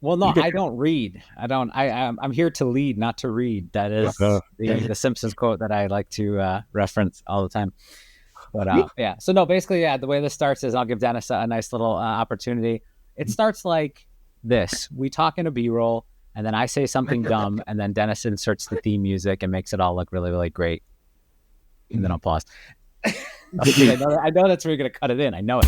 Well, no, I don't read. I'm here to lead, not to read. That is the Simpsons quote that I like to reference all the time. But yeah, so no, basically, yeah, the way this starts is I'll give Dennis a nice little opportunity. It starts like this: we talk in a B-roll, and then I say something dumb, and then Dennis inserts the theme music and makes it all look really, really great. And then I'll pause. I know that's where you're gonna cut it in. I know it.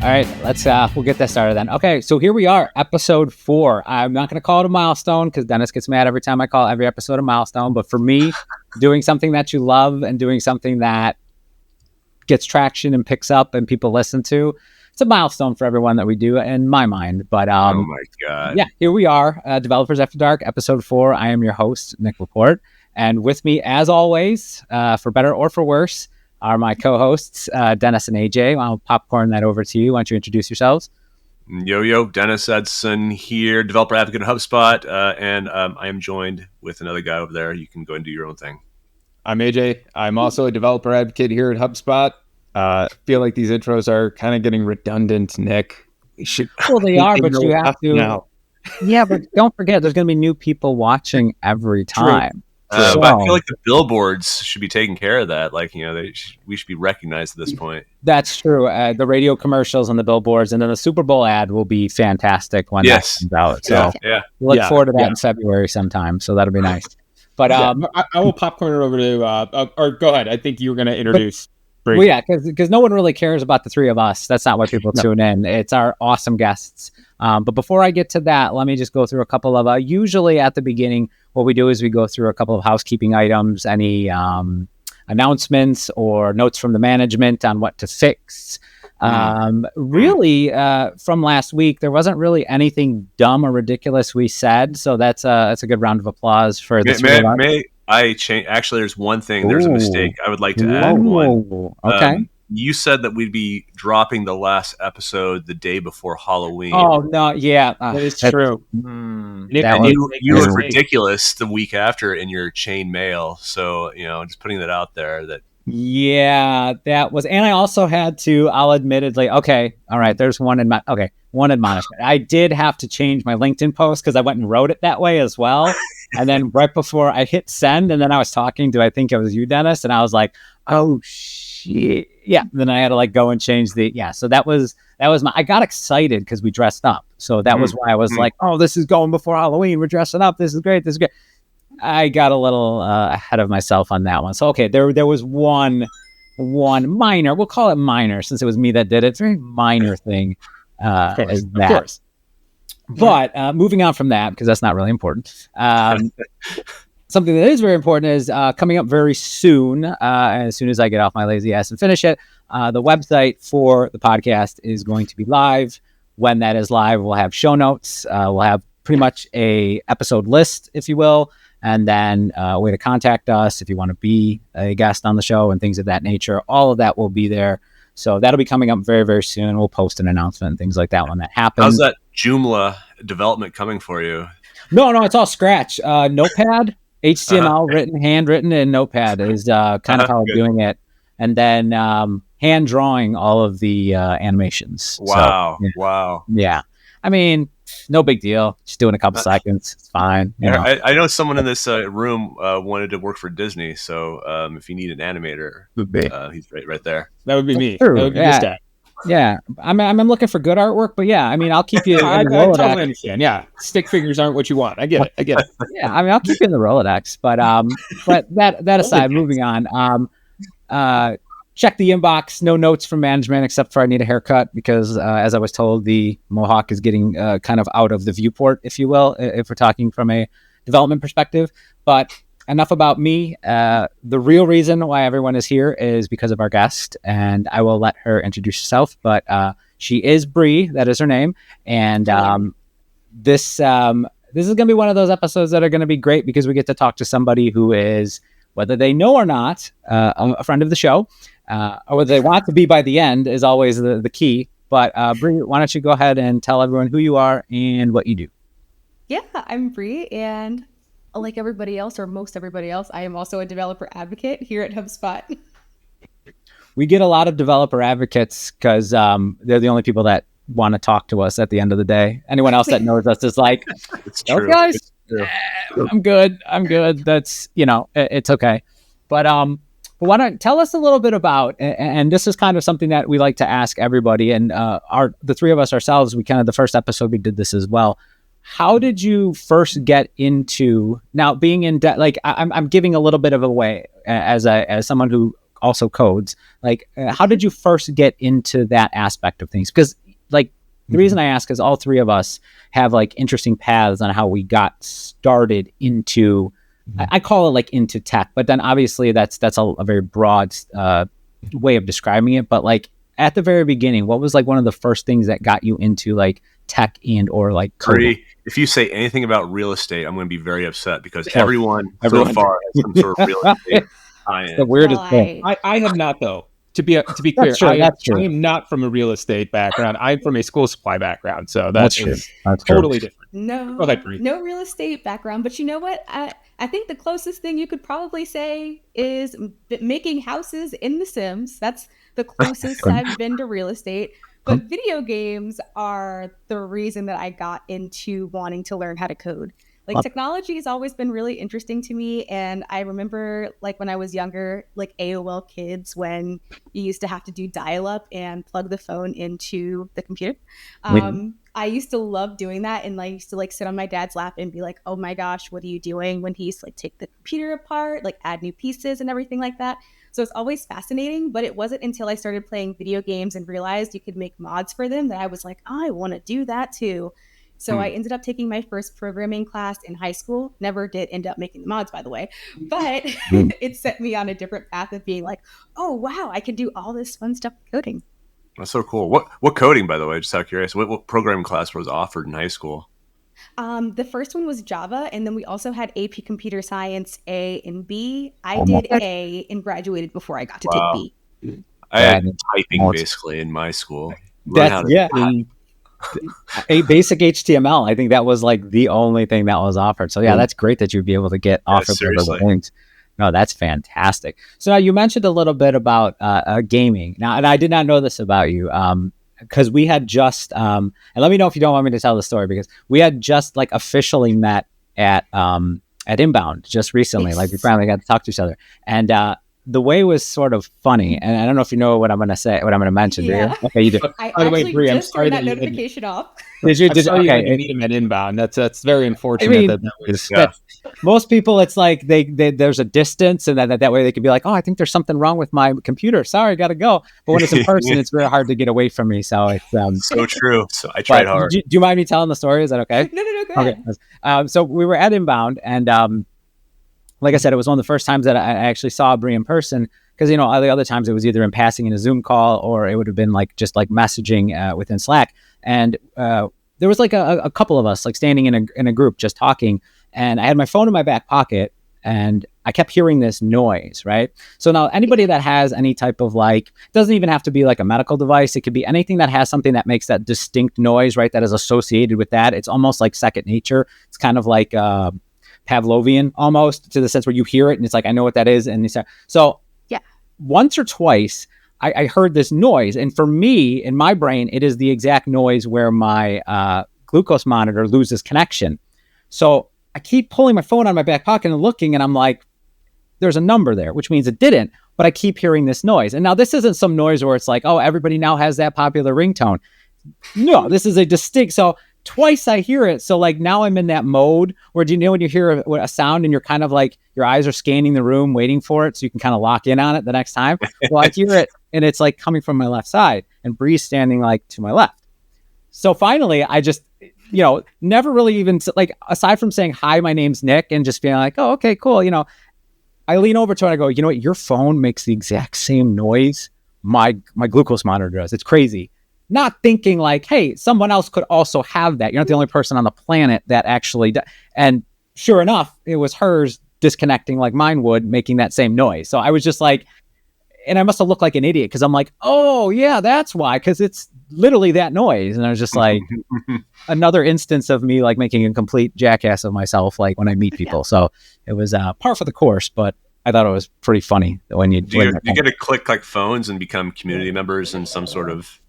All right, we'll get that started then. Okay, so here we are, episode 4. I'm not going to call it a milestone because Dennis gets mad every time I call every episode a milestone. But for me, doing something that you love and doing something that gets traction and picks up and people listen to, it's a milestone for everyone that we do in my mind. But oh my God. Yeah, here we are, Developers After Dark, episode 4. I am your host, Nick LaPorte. And with me, as always, for better or for worse, are my co-hosts, Dennis and AJ. I'll popcorn that over to you. Why don't you introduce yourselves? Yo, Dennis Edson here, developer advocate at HubSpot, and I am joined with another guy over there. You can go and do your own thing. I'm AJ. I'm also a developer advocate here at HubSpot. Feel like these intros are kind of getting redundant, Nick. Well, they are, but you have to. Now. Yeah, but don't forget, there's going to be new people watching every time. But I feel like the billboards should be taking care of that. Like, we should be recognized at this point. That's true. The radio commercials and the billboards, and then the Super Bowl ad will be fantastic when that comes out. So we look forward to that in February sometime. So that'll be nice. But I will popcorn it over to, or go ahead. I think you were going to introduce. Well, yeah, because no one really cares about the three of us. That's not why people tune in. It's our awesome guests. But before I get to that, let me just go through a couple of, usually at the beginning, what we do is we go through a couple of housekeeping items, any announcements or notes from the management on what to fix. Really, from last week, there wasn't really anything dumb or ridiculous we said. So that's a good round of applause for this. May I change? Actually, there's one thing. There's a mistake. I would like to add one. Okay. You said that we'd be dropping the last episode the day before Halloween. Oh, no. Yeah. That is true. You look ridiculous the week after in your chain mail. So, just putting that out there that. Yeah, that was, and I also had to, I'll admittedly, okay, all right, there's one admonishment. I did have to change my LinkedIn post because I went and wrote it that way as well. And then right before I hit send, and then I was talking to, I think it was you, Dennis, and I was like, oh, shit. Yeah, then I had to go and change so that was I got excited because we dressed up. So that was why I was like, oh, this is going before Halloween. We're dressing up. This is great. I got a little ahead of myself on that one. So, okay, there was one minor, we'll call it minor since it was me that did it. It's a very minor thing. Of course. But moving on from that, because that's not really important. Something that is very important is coming up very soon. As soon as I get off my lazy ass and finish it, the website for the podcast is going to be live. When that is live, we'll have show notes. We'll have pretty much a episode list, if you will. And then a way to contact us if you want to be a guest on the show and things of that nature. All of that will be there. So that'll be coming up very, very soon. We'll post an announcement and things like that when that happens. How's that Joomla development coming for you? No, it's all Scratch. Notepad, HTML, handwritten in Notepad is kind of how I'm doing it. And then hand drawing all of the animations. Wow. So, Wow. Yeah. I mean, no big deal. Just doing a couple seconds. It's fine. I know someone in this room wanted to work for Disney. So if you need an animator, he's right there. That would be me. True. That would be this guy. Yeah. I'm looking for good artwork, but yeah, I mean, I'll keep you in the Rolodex. Rolodex. I totally understand. Yeah. Stick figures aren't what you want. I get it. Yeah. I mean, I'll keep you in the Rolodex, but that aside, moving on, check the inbox. No notes from management except for I need a haircut because, as I was told, the mohawk is getting kind of out of the viewport, if you will, if we're talking from a development perspective. But enough about me. The real reason why everyone is here is because of our guest, and I will let her introduce herself. But she is Brie. That is her name. And this is going to be one of those episodes that are going to be great because we get to talk to somebody who is, whether they know or not, a friend of the show. Or whether they want to be by the end is always the key. But Bree, why don't you go ahead and tell everyone who you are and what you do? Yeah, I'm Bree, and like everybody else, or most everybody else, I am also a developer advocate here at HubSpot. We get a lot of developer advocates because they're the only people that want to talk to us at the end of the day. Anyone else that knows us is like, It's "Those true. guys, It's true. I'm good. That's, it's okay." But why don't tell us a little bit about, and this is kind of something that we like to ask everybody, and the three of us ourselves, we kind of, the first episode we did this as well. How did you first get into, now being in like I'm giving a little bit of a way as someone who also codes, like how did you first get into that aspect of things? Because like the reason I ask is all three of us have like interesting paths on how we got started into, I call it like into tech, but then obviously that's a very broad way of describing it. But like at the very beginning, what was like one of the first things that got you into like tech and or like coding? Bree, if you say anything about real estate, I'm going to be very upset because everyone so far has some sort of real estate tie-in. The weirdest thing. I have not, though. To be clear, true, I that's true. am not from a real estate background. I'm from a school supply background, so That's that true. is That's true. totally different. No, Go ahead, Bree. no real estate background, but you know what? I think the closest thing you could probably say is making houses in The Sims. That's the closest I've been to real estate. But video games are the reason that I got into wanting to learn how to code. Like technology has always been really interesting to me. And I remember like when I was younger, like AOL Kids, when you used to have to do dial-up and plug the phone into the computer. I used to love doing that. And I used to like sit on my dad's lap and be like, oh my gosh, what are you doing? When he used to like take the computer apart, like add new pieces and everything like that. So it's always fascinating, but it wasn't until I started playing video games and realized you could make mods for them that I was like, I want to do that too. So I ended up taking my first programming class in high school. Never did end up making the mods, by the way, but it set me on a different path of being like, oh, wow, I can do all this fun stuff with coding. That's so cool. What coding, by the way? Just out of curiosity, what programming class was offered in high school? The first one was Java, and then we also had AP Computer Science A and B. I did A and graduated before I got to take B. I had typing basically in my school. A basic HTML. I think that was like the only thing that was offered. So yeah, that's great that you'd be able to get offered those things. No, that's fantastic. So now you mentioned a little bit about gaming. Now, and I did not know this about you. Because we had just, and let me know if you don't want me to tell the story, because we had just like officially met at Inbound just recently. Like we finally got to talk to each other, and the way was sort of funny. And I don't know if you know what I'm going to say, what I'm going to mention. Yeah. Do you? Okay, you do. I actually Bree, I'm sorry that notification off. Did you? Okay, you meet him at Inbound. That's very unfortunate. I mean, most people, it's like they there's a distance, and that way they could be like, oh, I think there's something wrong with my computer. Sorry, got to go. But when it's in person, it's very hard to get away from me. So it's so true. So I tried hard. Do you mind me telling the story? Is that okay? No, go ahead. Okay. So we were at Inbound, and like I said, it was one of the first times that I actually saw Brie in person. Because, you know, all the other times it was either in passing in a Zoom call, or it would have been like just like messaging within Slack. And there was like a couple of us like standing in a group just talking. And I had my phone in my back pocket, and I kept hearing this noise, right? So now anybody that has any type of like, doesn't even have to be like a medical device. It could be anything that has something that makes that distinct noise, right? That is associated with that. It's almost like second nature. It's kind of like Pavlovian almost, to the sense where you hear it and it's like, I know what that is. And so once or twice, I heard this noise. And for me, in my brain, it is the exact noise where my glucose monitor loses connection. So I keep pulling my phone out of my back pocket and looking, and I'm like, there's a number there, which means it didn't. But I keep hearing this noise. And now this isn't some noise where it's like, oh, everybody now has that popular ringtone. No, this is a distinct. So twice I hear it. So like now I'm in that mode where, do you know when you hear a sound and you're kind of like, your eyes are scanning the room waiting for it so you can kind of lock in on it the next time? Well, I hear it and it's like coming from my left side, and Bree's standing like to my left. So finally I just, you know, never really even like, aside from saying, hi, my name's Nick, and just being like, oh, okay, cool. You know, I lean over to her and I go, you know what? Your phone makes the exact same noise my glucose monitor does. It's crazy. Not thinking like, hey, someone else could also have that. You're not the only person on the planet that actually does. And sure enough, it was hers disconnecting like mine would, making that same noise. So I was just like, and I must have looked like an idiot because I'm like, oh yeah, that's why, because it's literally that noise. And I was just like, another instance of me like making a complete jackass of myself, like when I meet people. So it was par for the course, but I thought it was pretty funny when you do you get to click like phones and become community members in some sort of.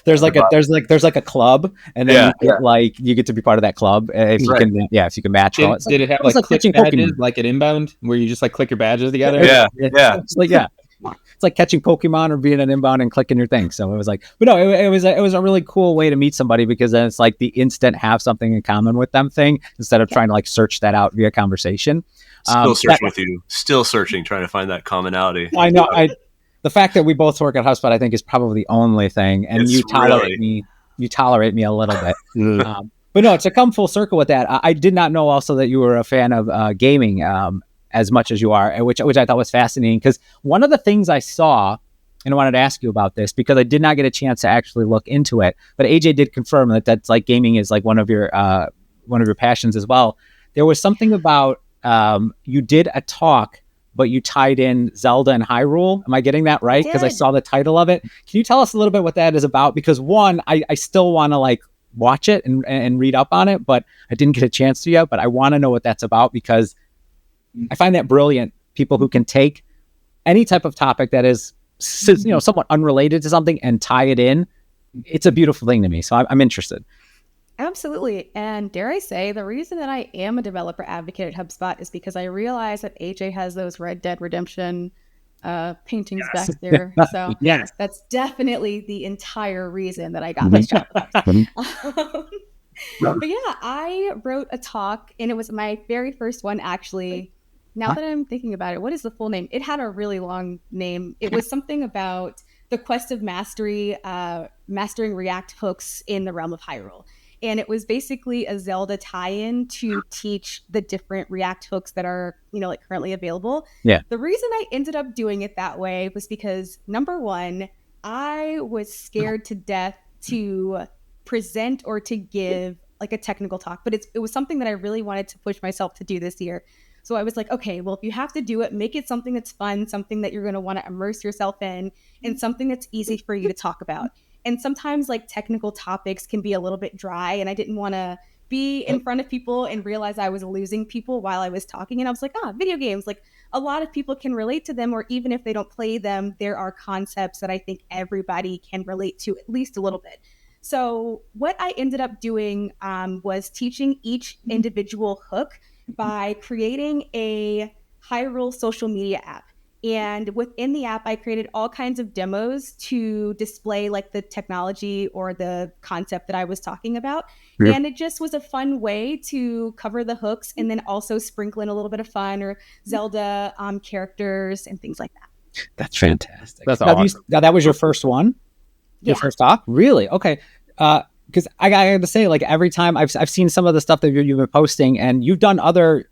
There's like a club, and then you get to be part of that club if you can match. Did it have like click badges like at Inbound where you just like click your badges together? Yeah. It's like it's like catching Pokemon or being an Inbound and clicking your thing. So it was like, but no, it was a really cool way to meet somebody, because then it's like the instant have something in common with them thing, instead of trying to like search that out via conversation. Still searching with you. Still searching, trying to find that commonality. I know. The fact that we both work at HubSpot, I think, is probably the only thing. And you tolerate me a little bit. But no, to come full circle with that, I did not know also that you were a fan of gaming as much as you are, which I thought was fascinating. Because one of the things I saw, and I wanted to ask you about this because I did not get a chance to actually look into it, but AJ did confirm that that's like gaming is like one of your passions as well. There was something about you did a talk, but you tied in Zelda and Hyrule. Am I getting that right? Because I saw the title of it. Can you tell us a little bit what that is about? Because one, I still want to like watch it and read up on it, but I didn't get a chance to yet. But I want to know what that's about, because I find that brilliant. People who can take any type of topic that is, somewhat unrelated to something and tie it in. It's a beautiful thing to me. So I'm interested. Absolutely. And dare I say, the reason that I am a developer advocate at HubSpot is because I realize that AJ has those Red Dead Redemption paintings back there. So that's definitely the entire reason that I got this job. But yeah, I wrote a talk, and it was my very first one, actually. Now that I'm thinking about it, what is the full name? It had a really long name. It was something about the quest of mastery, mastering React hooks in the realm of Hyrule. And it was basically a Zelda tie-in to teach the different React hooks that are, like currently available. Yeah. The reason I ended up doing it that way was because, number one, I was scared to death to present or to give like a technical talk, but it was something that I really wanted to push myself to do this year. So I was like, okay, well, if you have to do it, make it something that's fun, something that you're going to want to immerse yourself in, and something that's easy for you to talk about. And sometimes like technical topics can be a little bit dry, and I didn't want to be in front of people and realize I was losing people while I was talking. And I was like, video games, like a lot of people can relate to them, or even if they don't play them, there are concepts that I think everybody can relate to at least a little bit. So what I ended up doing was teaching each individual hook by creating a Hyrule social media app. And within the app, I created all kinds of demos to display like the technology or the concept that I was talking about. Yep. And it just was a fun way to cover the hooks and then also sprinkle in a little bit of fun or Zelda characters and things like that. That's fantastic. That's awesome. Now that was your first one? Your first talk? Really? Okay. Because I got to say, like every time I've seen some of the stuff that you've been posting, and you've done other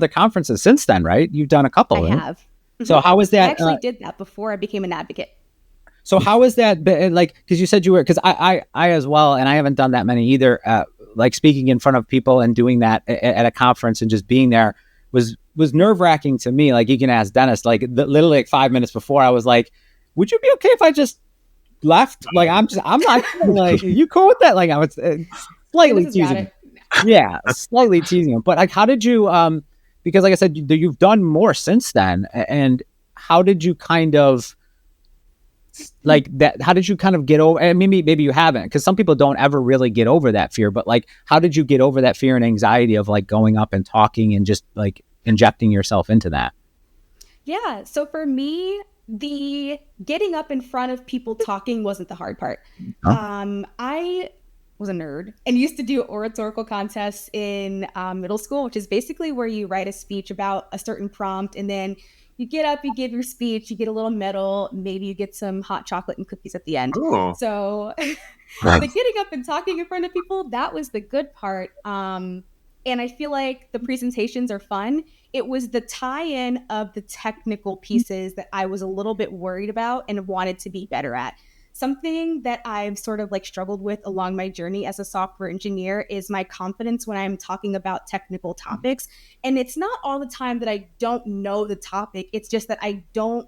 conferences since then, right? You've done a couple. I have. So how was that? I actually did that before I became an advocate. So how is that? Like, because you said you were, because I as well, and I haven't done that many either. Like speaking in front of people and doing that at a conference and just being there was nerve-wracking to me. Like you can ask Dennis. Like literally like 5 minutes before, I was like, "Would you be okay if I just left?" Like I'm not like, "You cool with that?" Like I was slightly teasing. Yeah, slightly teasing him. But like, how did you? Because like I said, you've done more since then. And how did you kind of like that? How did you kind of get over? And maybe you haven't, because some people don't ever really get over that fear. But like, how did you get over that fear and anxiety of like going up and talking and just like injecting yourself into that? Yeah. So for me, the getting up in front of people talking wasn't the hard part. I was a nerd and used to do oratorical contests in middle school, which is basically where you write a speech about a certain prompt, and then you get up, you give your speech, you get a little medal, maybe you get some hot chocolate and cookies at the end. Cool. So the getting up and talking in front of people, that was the good part. And I feel like the presentations are fun. It was the tie-in of the technical pieces that I was a little bit worried about and wanted to be better at. Something that I've sort of like struggled with along my journey as a software engineer is my confidence when I'm talking about technical topics. And it's not all the time that I don't know the topic. It's just that I don't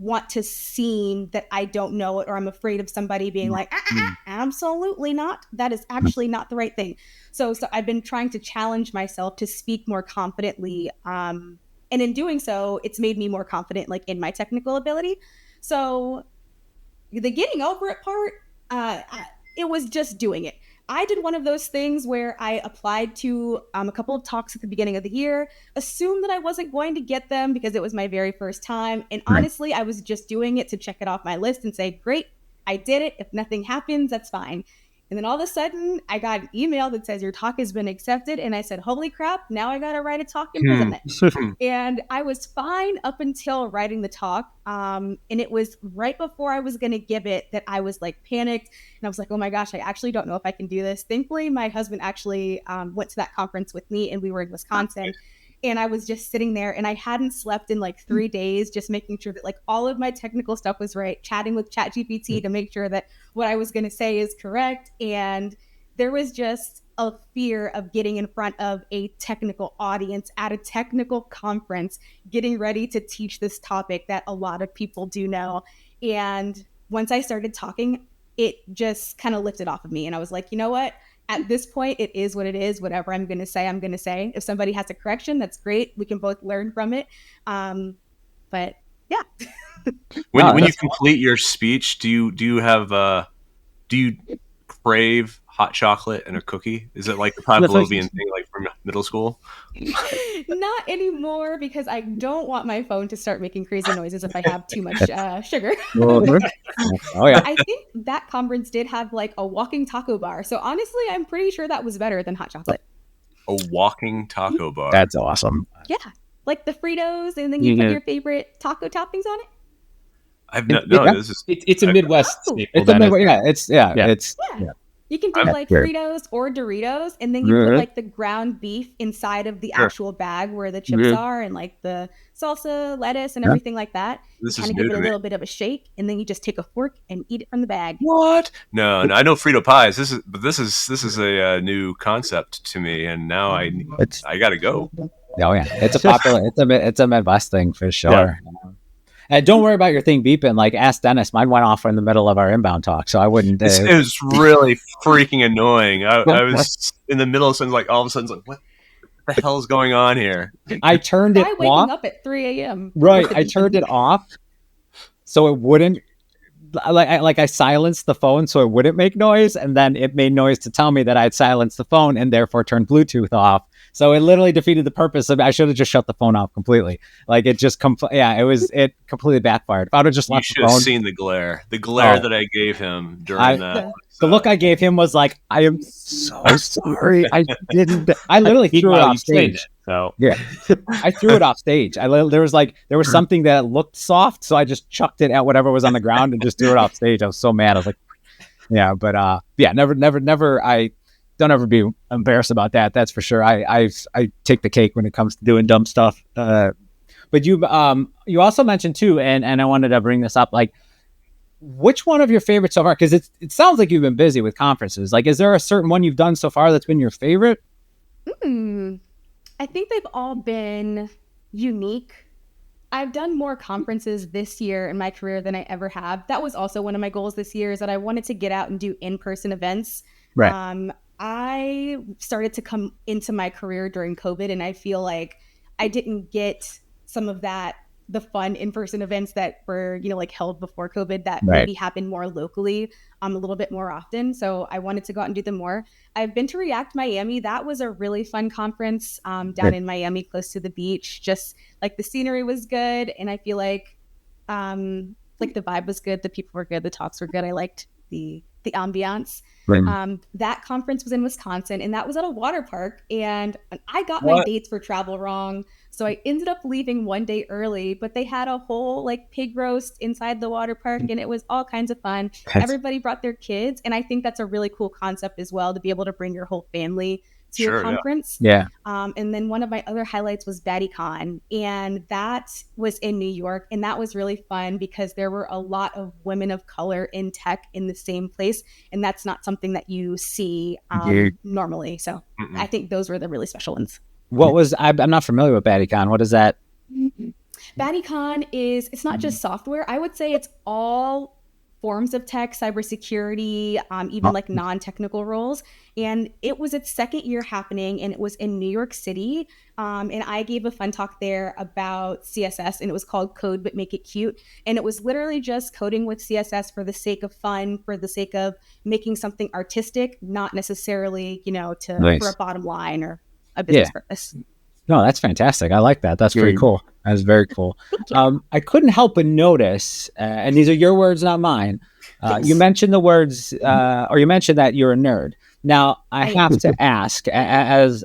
want to seem that I don't know it, or I'm afraid of somebody being like, absolutely not. That is actually not the right thing. So I've been trying to challenge myself to speak more confidently. And in doing so, it's made me more confident, like in my technical ability. So the getting over it part, it was just doing it. I did one of those things where I applied to a couple of talks at the beginning of the year, assumed that I wasn't going to get them because it was my very first time. And honestly, I was just doing it to check it off my list and say, great, I did it. If nothing happens, that's fine. And then all of a sudden, I got an email that says your talk has been accepted. And I said, holy crap, now I got to write a talk and present it. And I was fine up until writing the talk. And it was right before I was going to give it that I was like panicked. And I was like, oh my gosh, I actually don't know if I can do this. Thankfully, my husband actually went to that conference with me, and we were in Wisconsin. And I was just sitting there, and I hadn't slept in like 3 days, just making sure that like all of my technical stuff was right, chatting with ChatGPT to make sure that what I was going to say is correct. And there was just a fear of getting in front of a technical audience at a technical conference, getting ready to teach this topic that a lot of people do know. And once I started talking, it just kind of lifted off of me. And I was like, you know what? At this point, it is what it is. Whatever I'm going to say, I'm going to say. If somebody has a correction, that's great. We can both learn from it. But yeah. When you complete your speech, do you crave hot chocolate and a cookie? Is it like the Pavlovian thing, like from middle school? Not anymore, because I don't want my phone to start making crazy noises if I have too much sugar. Oh yeah. I think that conference did have like a walking taco bar. So honestly, I'm pretty sure that was better than hot chocolate. A walking taco bar. That's awesome. Yeah. Like the Fritos, and then you put your favorite taco toppings on it. I've no. This is it's a Midwest staple. It's a Midwest. It's You can do like Fritos or Doritos, and then you put like the ground beef inside of the actual bag where the chips are, and like the salsa, lettuce, and everything like that. This kind of give it a little bit of a shake, and then you just take a fork and eat it from the bag. What? No, I know Frito pies. This is a new concept to me, and now I gotta go. Oh yeah, it's a popular. It's a Midwest thing for sure. Yeah. And don't worry about your thing beeping. Like, ask Dennis. Mine went off in the middle of our inbound talk, so I wouldn't. It was really freaking annoying. I was in the middle of something, like all of a sudden, like, what the hell is going on here? I turned it off. Waking up at 3 a.m. Right, I turned it off so it wouldn't. I silenced the phone so it wouldn't make noise, and then it made noise to tell me that I'd silenced the phone and therefore turned Bluetooth off. So it literally defeated the purpose of. I should have just shut the phone off completely. Like it just it completely backfired. If I would have just left the phone. You should have seen the glare that I gave him during that. The look I gave him was like, I am so sorry. I didn't. I literally threw it off stage. So yeah, I threw it off stage. There was something that looked soft, so I just chucked it at whatever was on the ground and just threw it off stage. I was so mad. I was like, yeah, but never. I don't ever be embarrassed about that. That's for sure. I take the cake when it comes to doing dumb stuff. But you also mentioned too, and I wanted to bring this up, like, which one of your favorites so far? Because it sounds like you've been busy with conferences. Like, is there a certain one you've done so far that's been your favorite? I think they've all been unique. I've done more conferences this year in my career than I ever have. That was also one of my goals this year, is that I wanted to get out and do in-person events. Right. I started to come into my career during COVID, and I feel like I didn't get some of that, the fun in-person events that were, like held before COVID that maybe happened more locally a little bit more often. So I wanted to go out and do them more. I've been to React Miami. That was a really fun conference down in Miami, close to the beach. Just like the scenery was good. And I feel like the vibe was good. The people were good. The talks were good. I liked the ambiance. That conference was in Wisconsin, and that was at a water park, and I got my dates for travel wrong, so I ended up leaving one day early, but they had a whole like pig roast inside the water park, and it was all kinds of fun. Everybody brought their kids, and I think that's a really cool concept as well, to be able to bring your whole family to your conference. Yeah. And then one of my other highlights was BattyCon, and that was in New York, and that was really fun because there were a lot of women of color in tech in the same place, and that's not something that you see normally. So I think those were the really special ones. What was I'm not familiar with BattyCon. What is that? BattyCon it's not just software. I would say it's all forms of tech, cybersecurity, even like non-technical roles. And it was its second year happening, and it was in New York City. And I gave a fun talk there about CSS, and it was called Code But Make It Cute. And it was literally just coding with CSS for the sake of fun, for the sake of making something artistic, not necessarily, for a bottom line or a business purpose. No, that's fantastic. I like that. That's pretty cool. That's very cool. I couldn't help but notice, and these are your words, not mine. You mentioned the words, or you mentioned that you're a nerd. Now, I have to ask, as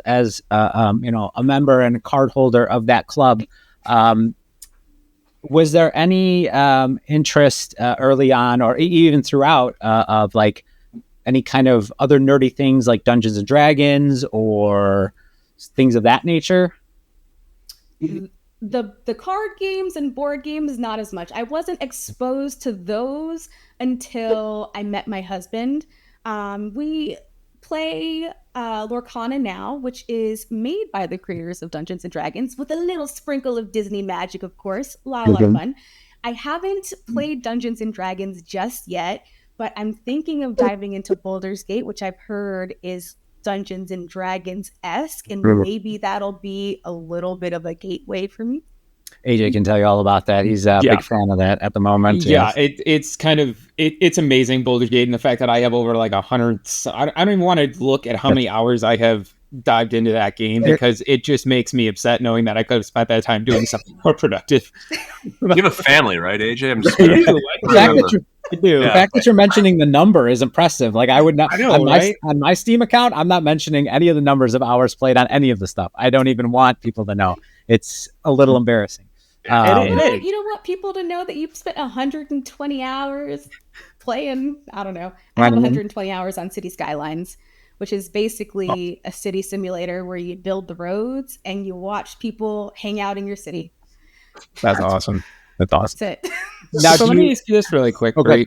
a member and a card holder of that club, was there any interest early on, or even throughout, of like any kind of other nerdy things like Dungeons and Dragons or things of that nature? The card games and board games, not as much. I wasn't exposed to those until I met my husband. We play Lorcana now, which is made by the creators of Dungeons and Dragons, with a little sprinkle of Disney magic, of course. A lot of fun. I haven't played Dungeons and Dragons just yet, but I'm thinking of diving into Baldur's Gate, which I've heard is Dungeons and Dragons-esque, and maybe that'll be a little bit of a gateway for me. AJ can tell you all about that. He's a big fan of that at the moment. Yeah, it's kind of it's amazing, Baldur's Gate, and the fact that I have over like 100. I don't even want to look at how many hours I have dived into that game, because it just makes me upset knowing that I could have spent that time doing something more productive. You have a family, right, AJ? I'm just The fact that you're mentioning the number is impressive. Like, I would not, on my Steam account, I'm not mentioning any of the numbers of hours played on any of the stuff. I don't even want people to know. It's a little embarrassing. You don't want people to know that you've spent 120 hours playing. I don't know. I have 120 hours on City Skylines, which is basically a city simulator where you build the roads and you watch people hang out in your city. That's awesome. That's awesome. That's it. Now, so let me ask you this really quick. Okay.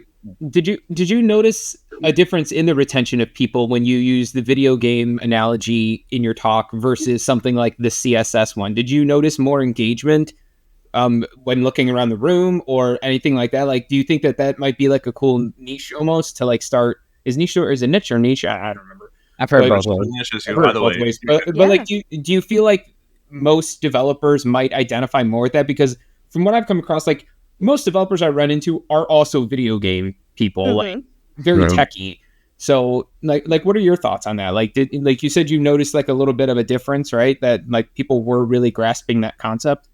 Did you notice a difference in the retention of people when you use the video game analogy in your talk versus something like the CSS one? Did you notice more engagement when looking around the room or anything like that? Like, do you think that might be like a cool niche almost to like start? Is niche or is it niche or niche? I don't remember. I've heard both ways. But like, do you feel like most developers might identify more with that? Because from what I've come across, like most developers I run into are also video game people, like very techy. So like what are your thoughts on that? Like, like you said, you noticed like a little bit of a difference, right? That like people were really grasping that concept.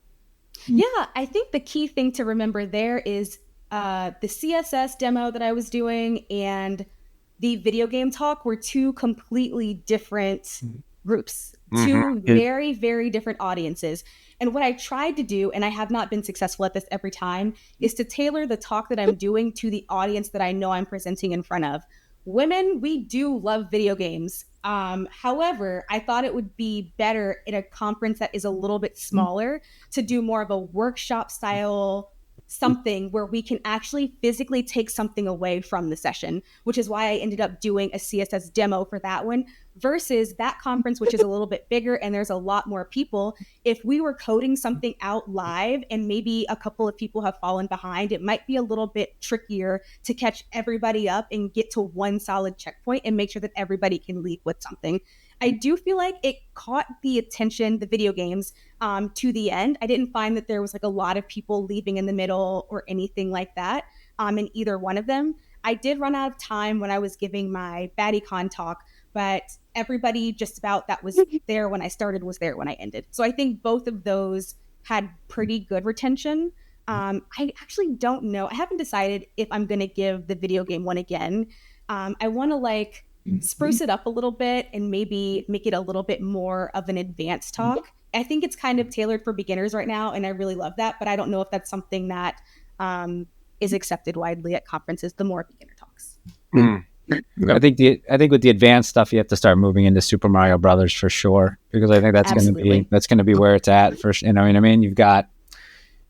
Yeah, I think the key thing to remember there is the CSS demo that I was doing and the video game talk were two completely different groups, two very, very different audiences. And what I tried to do, and I have not been successful at this every time, is to tailor the talk that I'm doing to the audience that I know I'm presenting in front of. Women, we do love video games. However, I thought it would be better in a conference that is a little bit smaller to do more of a workshop style something where we can actually physically take something away from the session, which is why I ended up doing a CSS demo for that one versus that conference, which is a little bit bigger and there's a lot more people. If we were coding something out live and maybe a couple of people have fallen behind, it might be a little bit trickier to catch everybody up and get to one solid checkpoint and make sure that everybody can leave with something. I do feel like it caught the attention, the video games, to the end. I didn't find that there was like a lot of people leaving in the middle or anything like that in either one of them. I did run out of time when I was giving my BattyCon talk, but everybody just about that was there when I started was there when I ended. So I think both of those had pretty good retention. I actually don't know. I haven't decided if I'm going to give the video game one again. I want to like spruce it up a little bit and maybe make it a little bit more of an advanced talk. I think it's kind of tailored for beginners right now, and I really love that, but I don't know if that's something that is accepted widely at conferences, the more beginner talks. I think with the advanced stuff, you have to start moving into Super Mario Brothers for sure, because I think that's going to be where it's at. For you know what I mean. You've got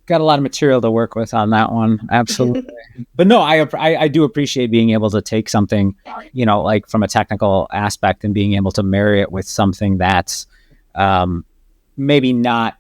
a lot of material to work with on that one, absolutely. But no, I do appreciate being able to take something, like from a technical aspect and being able to marry it with something that's maybe not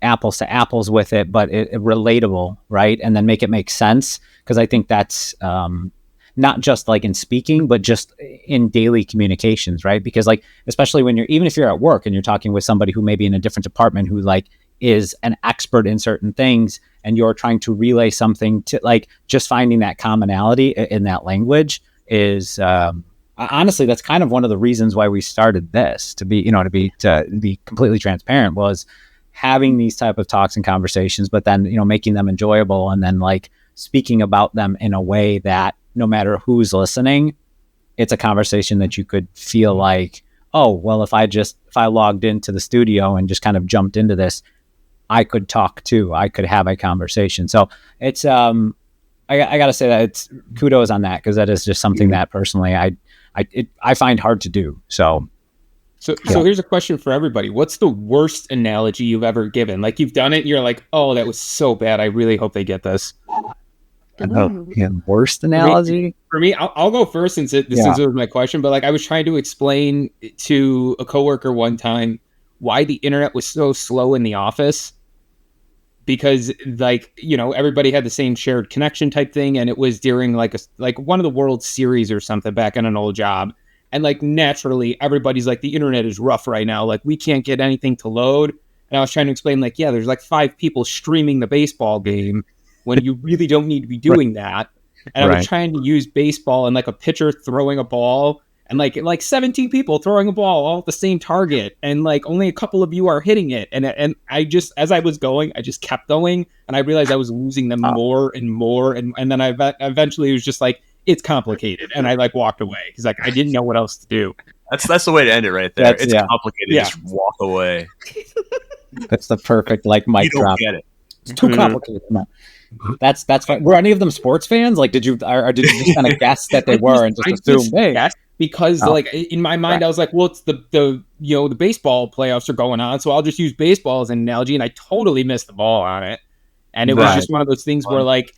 apples to apples with it, but it relatable, right? And then make it make sense. Because I think that's not just like in speaking, but just in daily communications, right? Because like, especially when even if you're at work and you're talking with somebody who may be in a different department who like is an expert in certain things, and you're trying to relay something to like, just finding that commonality in that language is honestly, that's kind of one of the reasons why we started this, to be completely transparent, was having these type of talks and conversations, but then, making them enjoyable, and then like speaking about them in a way that no matter who's listening, it's a conversation that you could feel like, oh, well, if I logged into the studio and just kind of jumped into this, I could talk too. I could have a conversation. So it's, I gotta say that it's kudos on that, because that is just something that personally I find hard to do. So here's a question for everybody. What's the worst analogy you've ever given? Like, you've done it and you're like, oh, that was so bad. I really hope they get this. Worst analogy? For me, I'll go first since it was my question. But like, I was trying to explain to a coworker one time why the internet was so slow in the office. Because like, everybody had the same shared connection type thing. And it was during like one of the World Series or something back in an old job. And like, naturally, everybody's like, the internet is rough right now. Like, we can't get anything to load. And I was trying to explain, like, yeah, there's like 5 people streaming the baseball game when you really don't need to be doing that. And I was trying to use baseball and like a pitcher throwing a ball and like 17 people throwing a ball all at the same target. And like, only a couple of you are hitting it. And I just, as I was going, I just kept going. And I realized I was losing them more and more. And then I eventually was just like, it's complicated, and I like walked away because like I didn't know what else to do. That's the way to end it right there. It's complicated. Yeah. Just walk away. That's the perfect like mic drop. Get it. It's too complicated. No. That's fine. Were any of them sports fans? Like, did you just kind of guess that they were and just assume? Hey, because like in my mind, I was like, well, it's the baseball playoffs are going on, so I'll just use baseball as an analogy, and I totally missed the ball on it, and it was just one of those things where like.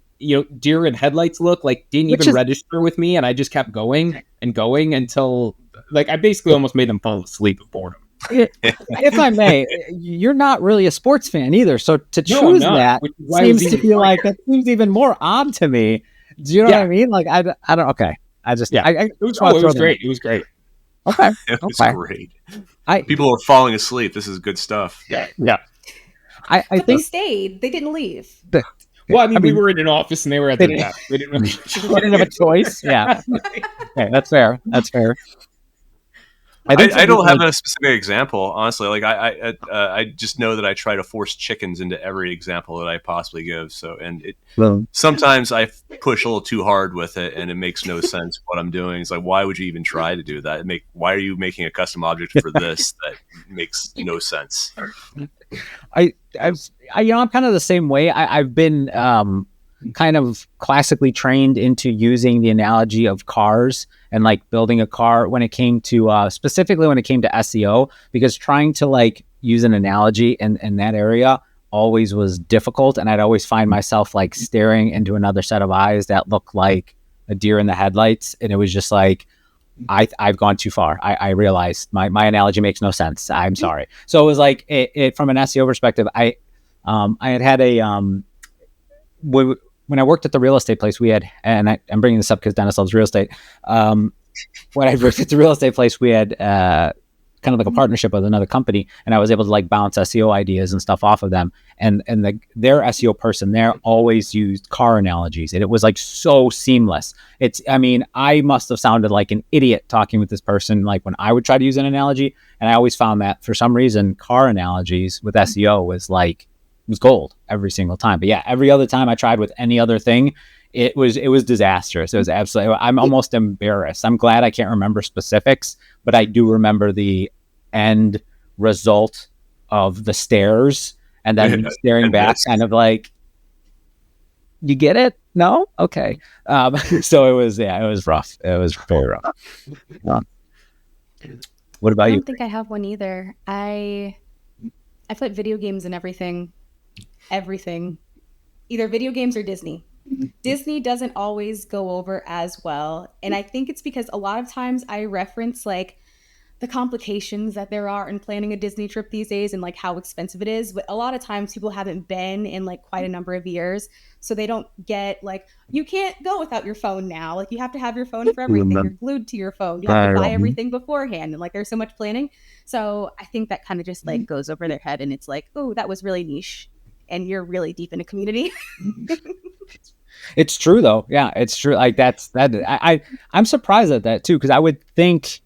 Deer in headlights look like didn't even register with me, and I just kept going and going until like I basically almost made them fall asleep of boredom. If I may, you're not really a sports fan either, so to choose that seems to be like that seems even more odd to me. Do you know what I mean? Like I don't. Okay, I just it was great. It was great. Okay, it was great. People are falling asleep. This is good stuff. Yeah. I think they stayed. They didn't leave. Well, I mean, we were in an office and they were at the desk. We didn't have a choice. Yeah. Okay, that's fair. I don't have a specific example, honestly. Like I just know that I try to force chickens into every example that I possibly give. So, sometimes I push a little too hard with it, and it makes no sense what I'm doing. It's like, why would you even try to do that? Why are you making a custom object for this that makes no sense? I'm kind of the same way. I've been kind of classically trained into using the analogy of cars and like building a car when it came to specifically when it came to SEO, because trying to like use an analogy in that area always was difficult, and I'd always find myself like staring into another set of eyes that looked like a deer in the headlights, and it was just like I've gone too far. I realized my analogy makes no sense. I'm sorry. So it was like it from an SEO perspective. I had a when I worked at the real estate place, we had, and I'm bringing this up because Dennis loves real estate. When I worked at the real estate place, we had kind of like a partnership with another company, and I was able to like bounce SEO ideas and stuff off of them. And their SEO person there always used car analogies, and it was like so seamless. I must have sounded like an idiot talking with this person, like when I would try to use an analogy, and I always found that for some reason, car analogies with SEO was gold every single time. But yeah, every other time I tried with any other thing, it was disastrous. It was absolutely, I'm almost embarrassed. I'm glad I can't remember specifics, but I do remember the end result of the stairs and then staring back kind of like, you get it? No? Okay. So it was rough. It was very rough. What about you? I don't think I have one either. I put video games in everything, either video games or Disney. Disney doesn't always go over as well. And I think it's because a lot of times I reference like the complications that there are in planning a Disney trip these days and like how expensive it is. But a lot of times people haven't been in like quite a number of years. So they don't get like, you can't go without your phone now. Like you have to have your phone for everything. You're glued to your phone. You have to buy everything beforehand. And like there's so much planning. So I think that kind of just like goes over their head and it's like, oh, that was really niche. And you're really deep in a community. It's true though. Yeah, it's true. Like I'm surprised at that too, because I would think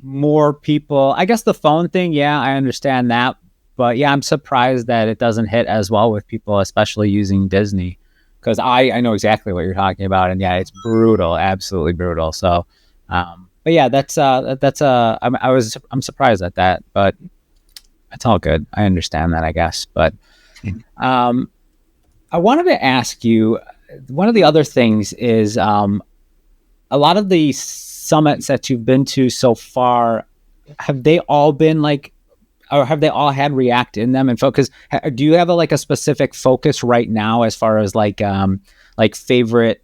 more people, I guess the phone thing, yeah, I understand that. But yeah, I'm surprised that it doesn't hit as well with people, especially using Disney. Because I know exactly what you're talking about. And yeah, it's brutal, absolutely brutal. So but yeah, I'm surprised at that, but it's all good. I understand that, I guess. But I wanted to ask you, one of the other things is a lot of the summits that you've been to so far, have they all been like, or have they all had React in them? And focus, do you have a specific focus right now as far as like favorite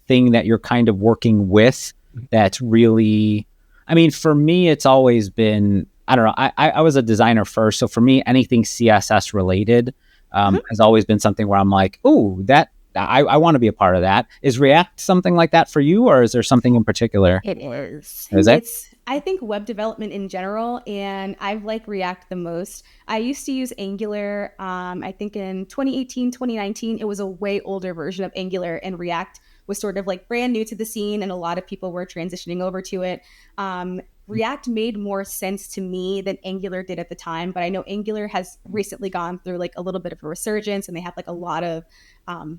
thing that you're kind of working with that's really, I mean, for me, it's always been, I don't know, I was a designer first. So for me, anything CSS related has always been something where I'm like, oh, that I want to be a part of that. Is React something like that for you, or is there something in particular? It is. Is it? I think web development in general, and I like React the most. I used to use Angular. I think in 2018, 2019, it was a way older version of Angular, and React was sort of like brand new to the scene, and a lot of people were transitioning over to it. React made more sense to me than Angular did at the time, but I know Angular has recently gone through like a little bit of a resurgence, and they have like a lot of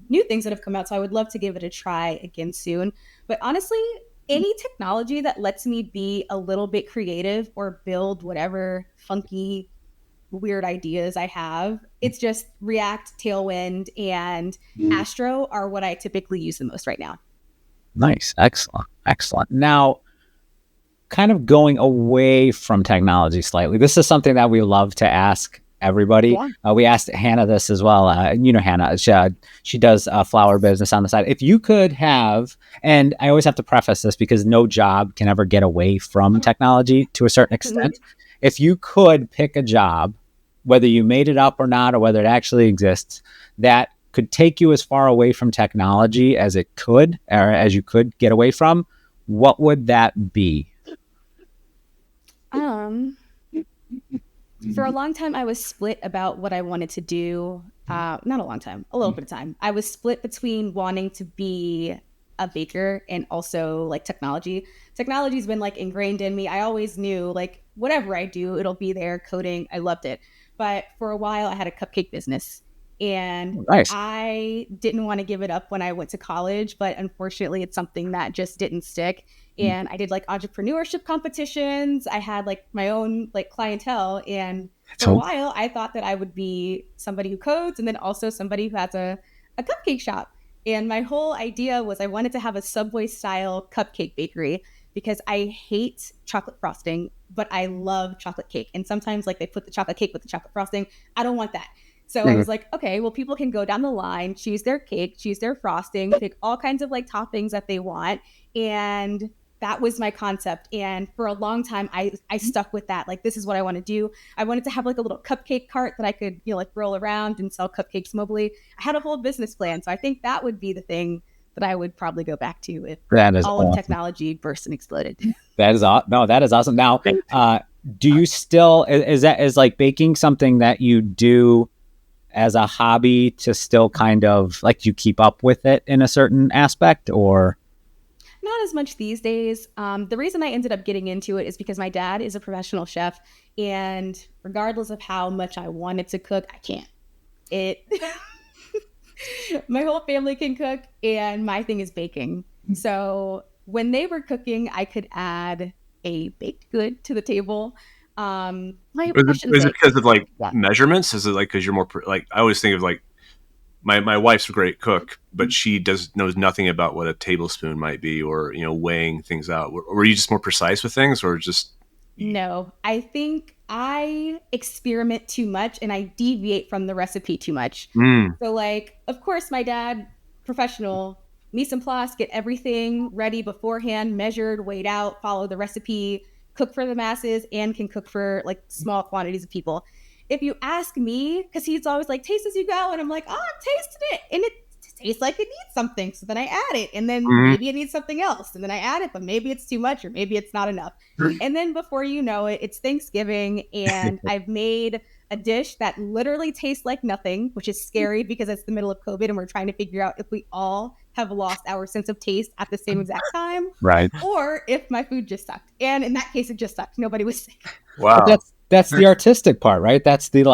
new things that have come out. So I would love to give it a try again soon. But honestly, any technology that lets me be a little bit creative or build whatever funky, weird ideas I have, it's just React, Tailwind, and Astro are what I typically use the most right now. Nice. Excellent. Now, kind of going away from technology slightly, this is something that we love to ask everybody. We asked Hannah this as well. Hannah, she does a flower business on the side. If you could have, and I always have to preface this because no job can ever get away from technology to a certain extent. If you could pick a job, whether you made it up or not, or whether it actually exists, that could take you as far away from technology as it could, or as you could get away from, what would that be? For a long time, I was split about what I wanted to do. Not a long time, a little bit of time. I was split between wanting to be a baker and also like technology. Technology's been like ingrained in me. I always knew like whatever I do, it'll be there, coding. I loved it. But for a while, I had a cupcake business. And nice. I didn't want to give it up when I went to college, but unfortunately, it's something that just didn't stick. And I did like entrepreneurship competitions. I had like my own like clientele. And for a while, I thought that I would be somebody who codes and then also somebody who has a cupcake shop. And my whole idea was I wanted to have a Subway style cupcake bakery because I hate chocolate frosting, but I love chocolate cake. And sometimes like they put the chocolate cake with the chocolate frosting. I don't want that. So I was like, okay, well, people can go down the line, choose their cake, choose their frosting, pick all kinds of like toppings that they want. And that was my concept. And for a long time, I stuck with that. Like, this is what I want to do. I wanted to have like a little cupcake cart that I could, like roll around and sell cupcakes mobily. I had a whole business plan. So I think that would be the thing that I would probably go back to if all of technology burst and exploded. That is awesome. Now, do you still, is like baking something that you do as a hobby to still kind of like you keep up with it in a certain aspect, or? Not as much these days. The reason I ended up getting into it is because my dad is a professional chef, and regardless of how much I wanted to cook, I can't. My whole family can cook, and my thing is baking. So when they were cooking, I could add a baked good to the table. Is it because of like measurements? Is it like because you're more like, I always think of like my wife's a great cook, but she knows nothing about what a tablespoon might be, or weighing things out. Were you just more precise with things, or just? No, I think I experiment too much and I deviate from the recipe too much. So like, of course, my dad, professional, mise en place, get everything ready beforehand, measured, weighed out, follow the recipe, cook for the masses and can cook for like small quantities of people. If you ask me, because he's always like, taste as you go. And I'm like, oh, I'm tasting it. And it tastes like it needs something. So then I add it. And then maybe it needs something else. And then I add it, but maybe it's too much or maybe it's not enough. And then before you know it, it's Thanksgiving and I've made a dish that literally tastes like nothing, which is scary because it's the middle of COVID and we're trying to figure out if we all have lost our sense of taste at the same exact time. Right. Or if my food just sucked. And in that case, it just sucked. Nobody was sick. Wow. That's the artistic part, right? That's the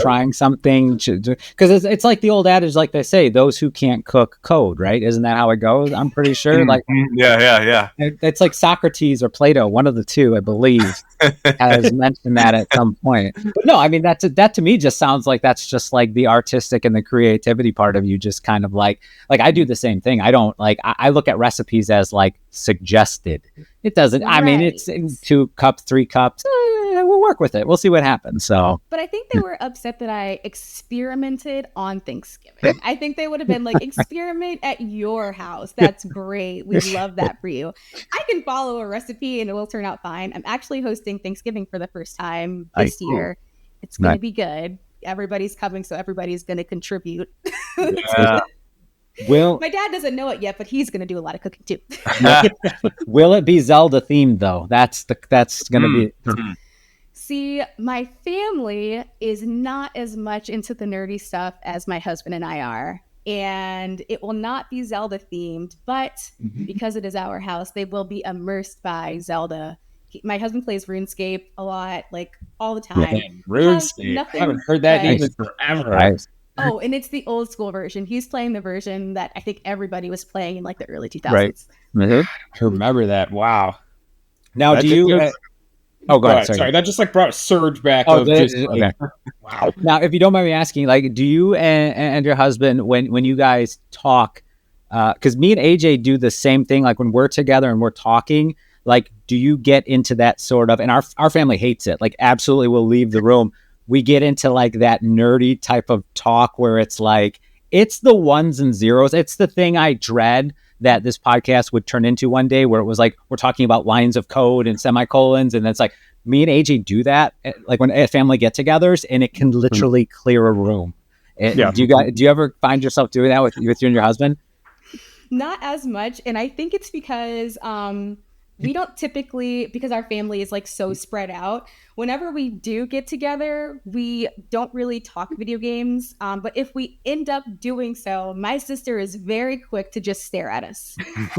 trying something because it's like the old adage, like they say, those who can't cook code, right? Isn't that how it goes? I'm pretty sure. Like, yeah. It's like Socrates or Plato, one of the two, I believe, has mentioned that at some point. But no, I mean that to me just sounds like that's just like the artistic and the creativity part of you, just kind of like I do the same thing. I don't I look at recipes as like suggested. It doesn't. I mean, it's 2 cups, 3 cups. We'll work with it. We'll see what happens. So, but I think they were upset that I experimented on Thanksgiving. I think they would have been like, experiment at your house. That's great. We love that for you. I can follow a recipe and it will turn out fine. I'm actually hosting Thanksgiving for the first time this year. It's going to be good. Everybody's coming, so everybody's going to contribute. Will my dad doesn't know it yet, but he's going to do a lot of cooking too. Will it be Zelda themed though? That's going to be. See, my family is not as much into the nerdy stuff as my husband and I are. And it will not be Zelda themed, but because it is our house, they will be immersed by Zelda. My husband plays RuneScape a lot, like all the time. Man, RuneScape. I haven't heard that even forever. Right. Oh, and it's the old school version. He's playing the version that I think everybody was playing in like the early 2000s. Right. I remember that. Wow. Now, do you... go ahead. Sorry, that just like brought a surge back. Okay. Wow. Now, if you don't mind me asking, like, do you and your husband, when you guys talk, because me and AJ do the same thing, like when we're together and we're talking, like, do you get into that sort of, and our family hates it, like absolutely will leave the room. We get into like that nerdy type of talk where it's like, it's the ones and zeros. It's the thing I dread that this podcast would turn into one day, where it was like, we're talking about lines of code and semicolons. And it's like, me and AJ do that, like when at family get-togethers, and it can literally clear a room. Do you ever find yourself doing that with you and your husband? Not as much. And I think it's because we don't typically, because our family is like so spread out, whenever we do get together, we don't really talk video games. But if we end up doing so, my sister is very quick to just stare at us.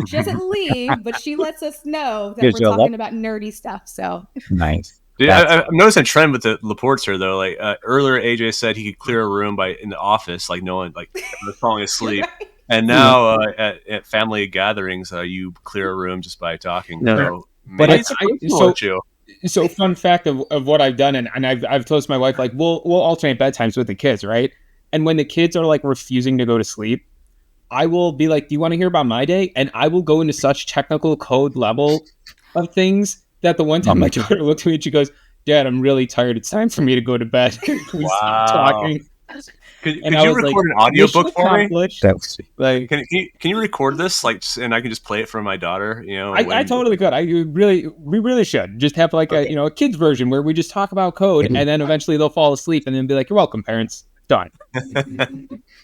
She doesn't leave, but she lets us know that we're talking about nerdy stuff. So nice. Dude, I'm noticing a trend with the LaPortes here, though. Like earlier, AJ said he could clear a room in the office, like no one, like falling asleep. Right. And now at family gatherings, you clear a room just by talking. No. So fun fact of what I've done, and I've told my wife, like we'll alternate bedtimes with the kids, right? And when the kids are like refusing to go to sleep, I will be like, "Do you want to hear about my day?" And I will go into such technical code level of things that the one time my daughter looked at me and she goes, "Dad, I'm really tired. It's time for me to go to bed." Can we stop talking? Could you record an audiobook for me? Like, can you record this, like, and I can just play it for my daughter? You know, I totally could. We really should just have like a kids version where we just talk about code, and then eventually they'll fall asleep, and then be like, "You're welcome, parents." Done.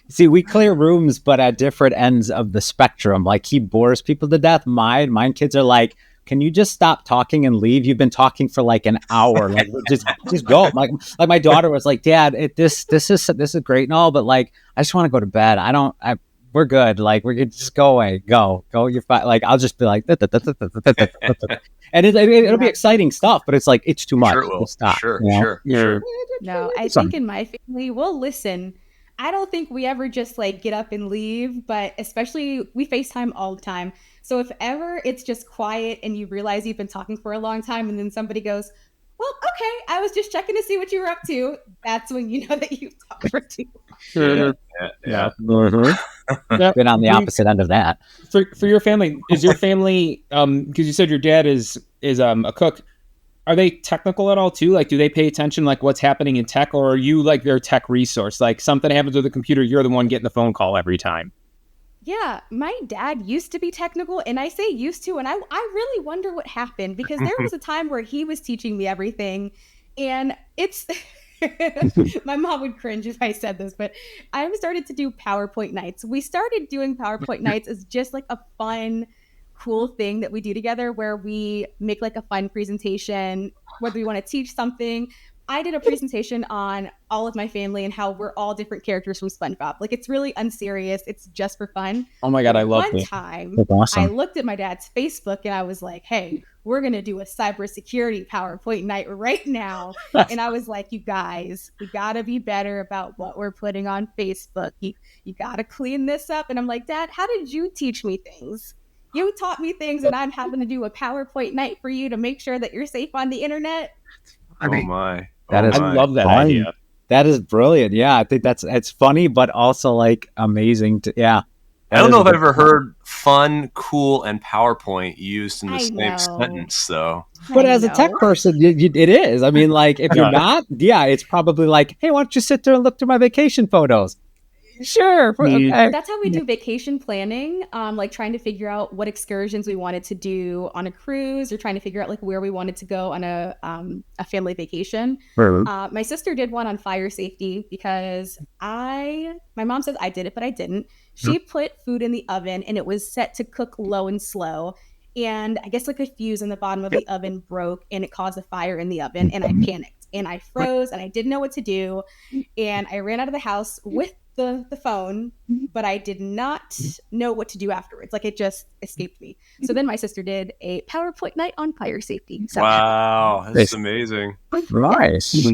See, we clear rooms, but at different ends of the spectrum. Like, he bores people to death. Mine kids are like, can you just stop talking and leave? You've been talking for like an hour. Like, just go. Like my daughter was like, Dad, this is great and all, but like, I just want to go to bed. We're good. Like, we're good. Just go away. Go. You're fine. Like, I'll just be like, and it'll be exciting stuff, but it's like, it's too much. Sure it will. Stop. Sure. No, I think in my family, we'll listen. I don't think we ever just like get up and leave, but especially we FaceTime all the time. So if ever it's just quiet and you realize you've been talking for a long time and then somebody goes, "Well, okay, I was just checking to see what you were up to," that's when you know that you've talked for too long. Yeah. Been on the opposite end of that. For your family, is your family, because you said your dad is a cook, are they technical at all too? Like, do they pay attention, like what's happening in tech, or are you like their tech resource? Like, something happens with the computer, you're the one getting the phone call every time. Yeah, my dad used to be technical, and I say used to, and I really wonder what happened, because there was a time where he was teaching me everything, and it's my mom would cringe if I said this, but I started to do PowerPoint nights. We started doing PowerPoint nights as just like a fun, cool thing that we do together, where we make like a fun presentation, whether we want to teach something. I did a presentation on all of my family and how we're all different characters from SpongeBob. Like, it's really unserious. It's just for fun. Oh my God, I love it. One time, That's awesome. I looked at my dad's Facebook and I was like, hey, we're going to do a cybersecurity PowerPoint night right now. And I was like, you guys, we got to be better about what we're putting on Facebook. You got to clean this up. And I'm like, Dad, how did you teach me things? You taught me things, and I'm having to do a PowerPoint night for you to make sure that you're safe on the internet. Oh my. I love that idea. That is brilliant. Yeah, I think it's funny, but also like amazing. I don't know if I've ever heard fun, cool, and PowerPoint used in the same sentence, though. But as a tech person, it is. I mean, like, if you're not, it's probably like, hey, why don't you sit there and look through my vacation photos? Sure. Okay. That's how we do vacation planning, like trying to figure out what excursions we wanted to do on a cruise, or trying to figure out like where we wanted to go on a family vacation. My sister did one on fire safety, because my mom says I did it, but I didn't. She put food in the oven and it was set to cook low and slow. And I guess like a fuse in the bottom of the oven broke and it caused a fire in the oven, and I panicked and I froze and I didn't know what to do. And I ran out of the house with the phone, but I did not know what to do afterwards. Like, it just escaped me. So then my sister did a PowerPoint night on fire safety. So, wow, that's amazing. Nice.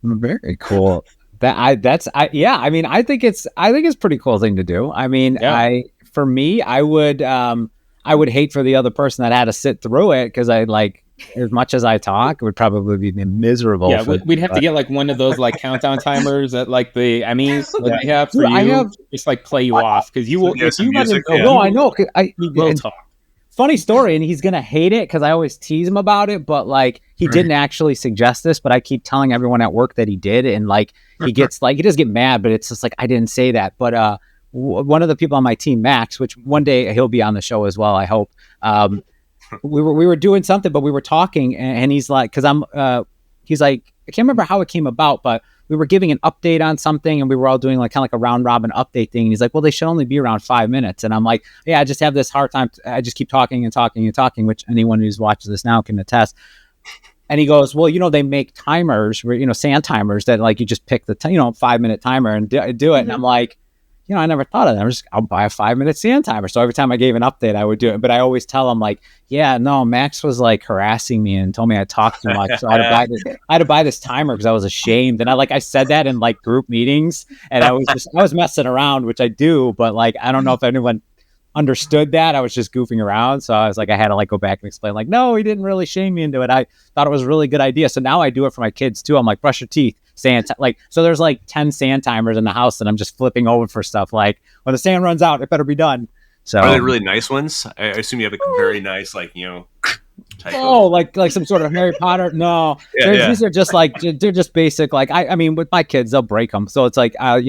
Very cool. I mean, I think it's a pretty cool thing to do. I mean, for me, I would hate for the other person that had to sit through it, because I like, as much as I talk, it would probably be miserable. Yeah, we'd have to get like one of those like countdown timers at like the Emmys that I have for you. Just like play you off, because you will. If you music, no, I know. I will talk. Funny story, and he's gonna hate it because I always tease him about it. But like, he didn't actually suggest this, but I keep telling everyone at work that he did, and like, he gets like, he does get mad, but it's just like, I didn't say that. But one of the people on my team, Max, which one day he'll be on the show as well, I hope. We were doing something, but we were talking, and he's like, he's like, I can't remember how it came about, but we were giving an update on something, and we were all doing like kind of like a round robin update thing. And he's like, well, they should only be around 5 minutes. And I'm like, yeah, I just have this hard time. I just keep talking and talking and talking, which anyone who's watching this now can attest. And he goes, well, they make timers, sand timers that like, you just pick the 5-minute timer and do it. Mm-hmm. And I'm like, I never thought of that. I'll buy a 5-minute sand timer. So every time I gave an update, I would do it. But I always tell him like, yeah, no, Max was like harassing me and told me I talked too much. So I had to buy this timer because I was ashamed. And I said that in like group meetings, and I was messing around, which I do, but like, I don't know if anyone understood that. I was just goofing around. So I was like, I had to like go back and explain like, no, he didn't really shame me into it. I thought it was a really good idea. So now I do it for my kids too. I'm like, brush your teeth. So there's like 10 sand timers in the house that I'm just flipping over for stuff. Like, when the sand runs out, it better be done. So are they really nice ones? I assume you have a very nice, like, type like some sort of Harry Potter. No, these are just like, they're just basic. Like, I mean, with my kids, they'll break them. So it's like, I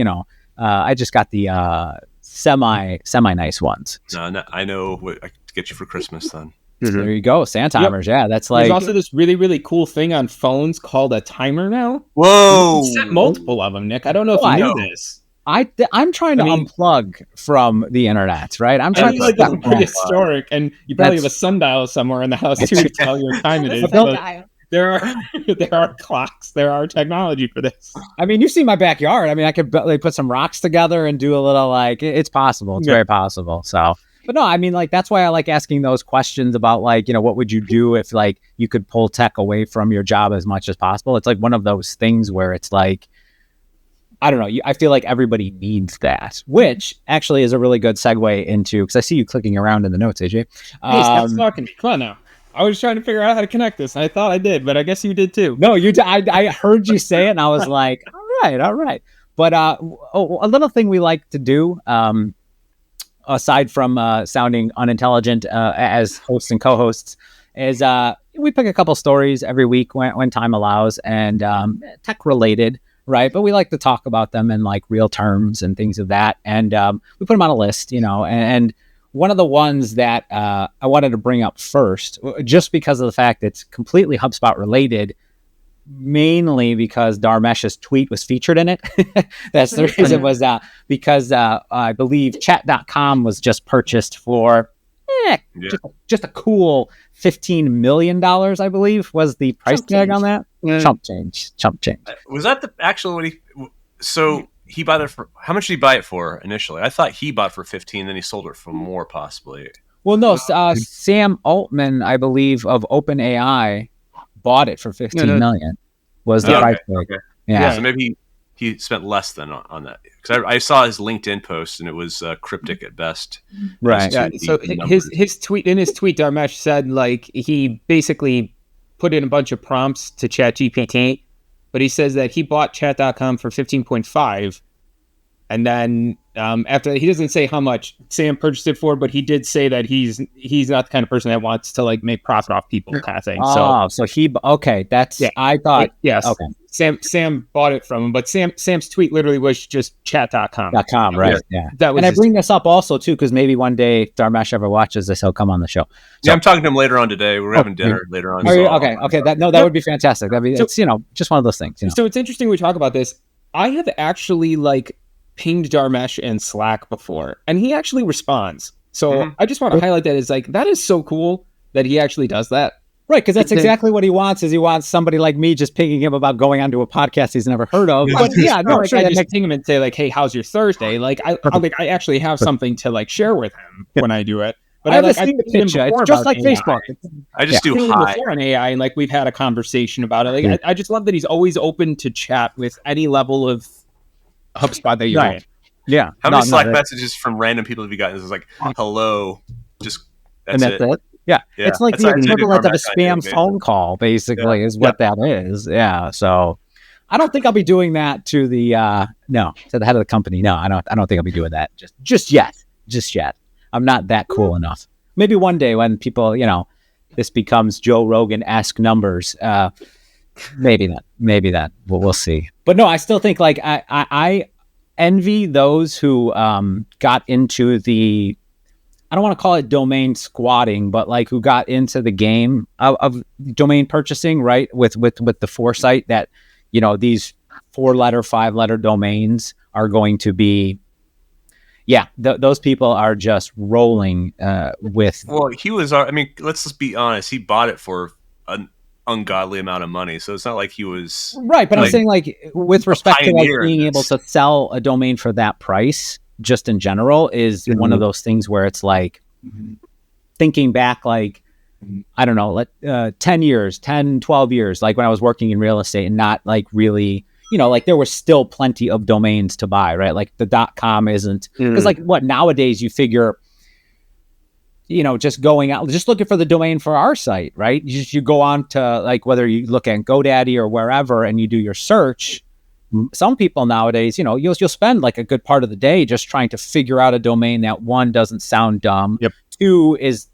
just got the semi nice ones. No, I know what I could get you for Christmas then. Mm-hmm. There you go, sand timers. Yep. Yeah, that's like. There's also this really, really cool thing on phones called a timer now. Whoa! You set multiple of them, Nick. I don't know if you knew this. I'm trying to unplug from the internet, right? I'm trying to. That's prehistoric, and you probably have a sundial somewhere in the house too to tell your time it is. There are clocks. There are technology for this. I mean, you see my backyard. I mean, I could put some rocks together and do a little like. It's possible. It's very possible. So. But no, I mean, like, that's why I like asking those questions about, like, what would you do if, like, you could pull tech away from your job as much as possible? It's like one of those things where it's like, I don't know. I feel like everybody needs that, which actually is a really good segue into, because I see you clicking around in the notes, AJ. Hey, stop talking. Come on now. I was trying to figure out how to connect this. I thought I did, but I guess you did too. No, you did. I heard you say it, and I was like, all right. But a little thing we like to do, aside from sounding unintelligent as hosts and co-hosts, is we pick a couple stories every week when time allows, and tech related. right? But we like to talk about them in like real terms and things of that. And we put them on a list, and one of the ones that I wanted to bring up first, just because of the fact it's completely HubSpot related, mainly because Dharmesh's tweet was featured in it. That's the reason, was because I believe chat.com was just purchased for just a cool $15 million, I believe, was the price tag on that. Chump change. Was that the actual what he bought it for? How much did he buy it for initially? I thought he bought it for 15, then he sold it for more, possibly. Well, no, Sam Altman, I believe, of OpenAI, bought it for 15 million. Was the price tag? Okay. Yeah, so maybe he spent less than on that, because I saw his LinkedIn post and it was cryptic at best. Right. Yeah. So his tweet, Dharmesh said like he basically put in a bunch of prompts to ChatGPT. But he says that he bought chat.com for 15.5. And then after, he doesn't say how much Sam purchased it for, but he did say that he's not the kind of person that wants to like make profit off people kind of thing. I thought. Yes. Okay. Sam bought it from him, but Sam's tweet literally was just chat.com. Right. Yeah. And I bring this up also too, because maybe one day if Dharmesh ever watches this, he'll come on the show. So, I'm talking to him later on today. We're having dinner later on. Okay. That would be fantastic. It's just one of those things. So it's interesting we talk about this. I have actually like pinged Dharmesh in Slack before, and he actually responds. So I just want to highlight that. Is like, that is so cool that he actually does that. Right, because that's exactly what he wants. Is he wants somebody like me just pinging him about going onto a podcast he's never heard of. But I just ping him and say like, "Hey, how's your Thursday?" Like, I actually have something to like share with him when I do it. But I seen the picture. It's just like AI. Facebook. I just do hi before on AI, and like we've had a conversation about it. Like, I just love that he's always open to chat with any level of HubSpot that you're in. Yeah. How many Slack messages from random people have you gotten? It's like, hello, just that's it. Yeah. It's like the equivalent of a spam phone call, basically, is what that is. Yeah. So I don't think I'll be doing that to the to the head of the company. No, I don't think I'll be doing that just yet. I'm not that cool enough. Maybe one day when people, this becomes Joe Rogan-esque numbers, maybe that. We'll see. But no, I still think like I envy those who got into the, I don't want to call it domain squatting, but like who got into the game of domain purchasing, right? With the foresight that, these 4-letter, 5-letter domains are going to be, those people are just rolling with. Well, he was, let's just be honest. He bought it for an ungodly amount of money. So it's not like he was. Right. But I'm saying like with respect to like being able to sell a domain for that price, just in general, is one of those things where it's like thinking back, like, I don't know, 10, 12 years, like when I was working in real estate and not like really, like there was still plenty of domains to buy, right? Like the .com isn't, because like nowadays you figure, just going out, just looking for the domain for our site, right? You go on to like, whether you look at GoDaddy or wherever and you do your search. Some people nowadays, you'll spend like a good part of the day just trying to figure out a domain that, one, doesn't sound dumb, two, is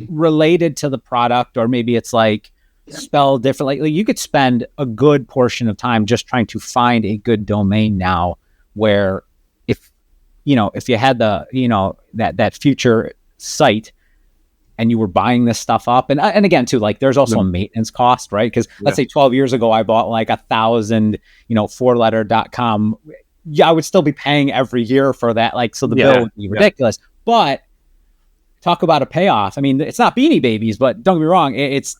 related to the product, or maybe it's like spelled differently. Like, you could spend a good portion of time just trying to find a good domain now, where if you had the, that future site and you were buying this stuff up, and again too, like there's also a maintenance cost, right? Because let's say 12 years ago I bought like 1,000 4-letter.com, I would still be paying every year for that, like, so the bill would be ridiculous. But talk about a payoff. I mean, it's not Beanie Babies, but don't get me wrong, it's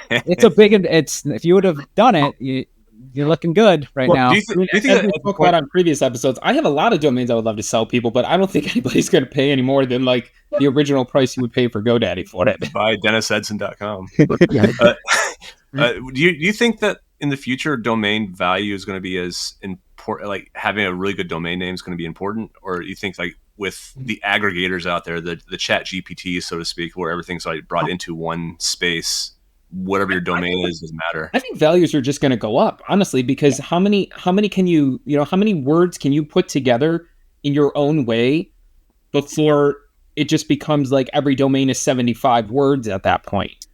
a big, if you would have done it, you're looking good right now. Do you think as we spoke about on previous episodes, I have a lot of domains I would love to sell people, but I don't think anybody's going to pay any more than like the original price you would pay for GoDaddy for it. Buy DennisEdson.com. Do you think that in the future domain value is going to be as important, like having a really good domain name is going to be important? Or do you think like with the aggregators out there, the chat GPT, so to speak, where everything's like brought into one space, whatever your domain is doesn't matter? I think values are just going to go up, honestly, because how many can you, how many words can you put together in your own way before it just becomes like every domain is 75 words at that point?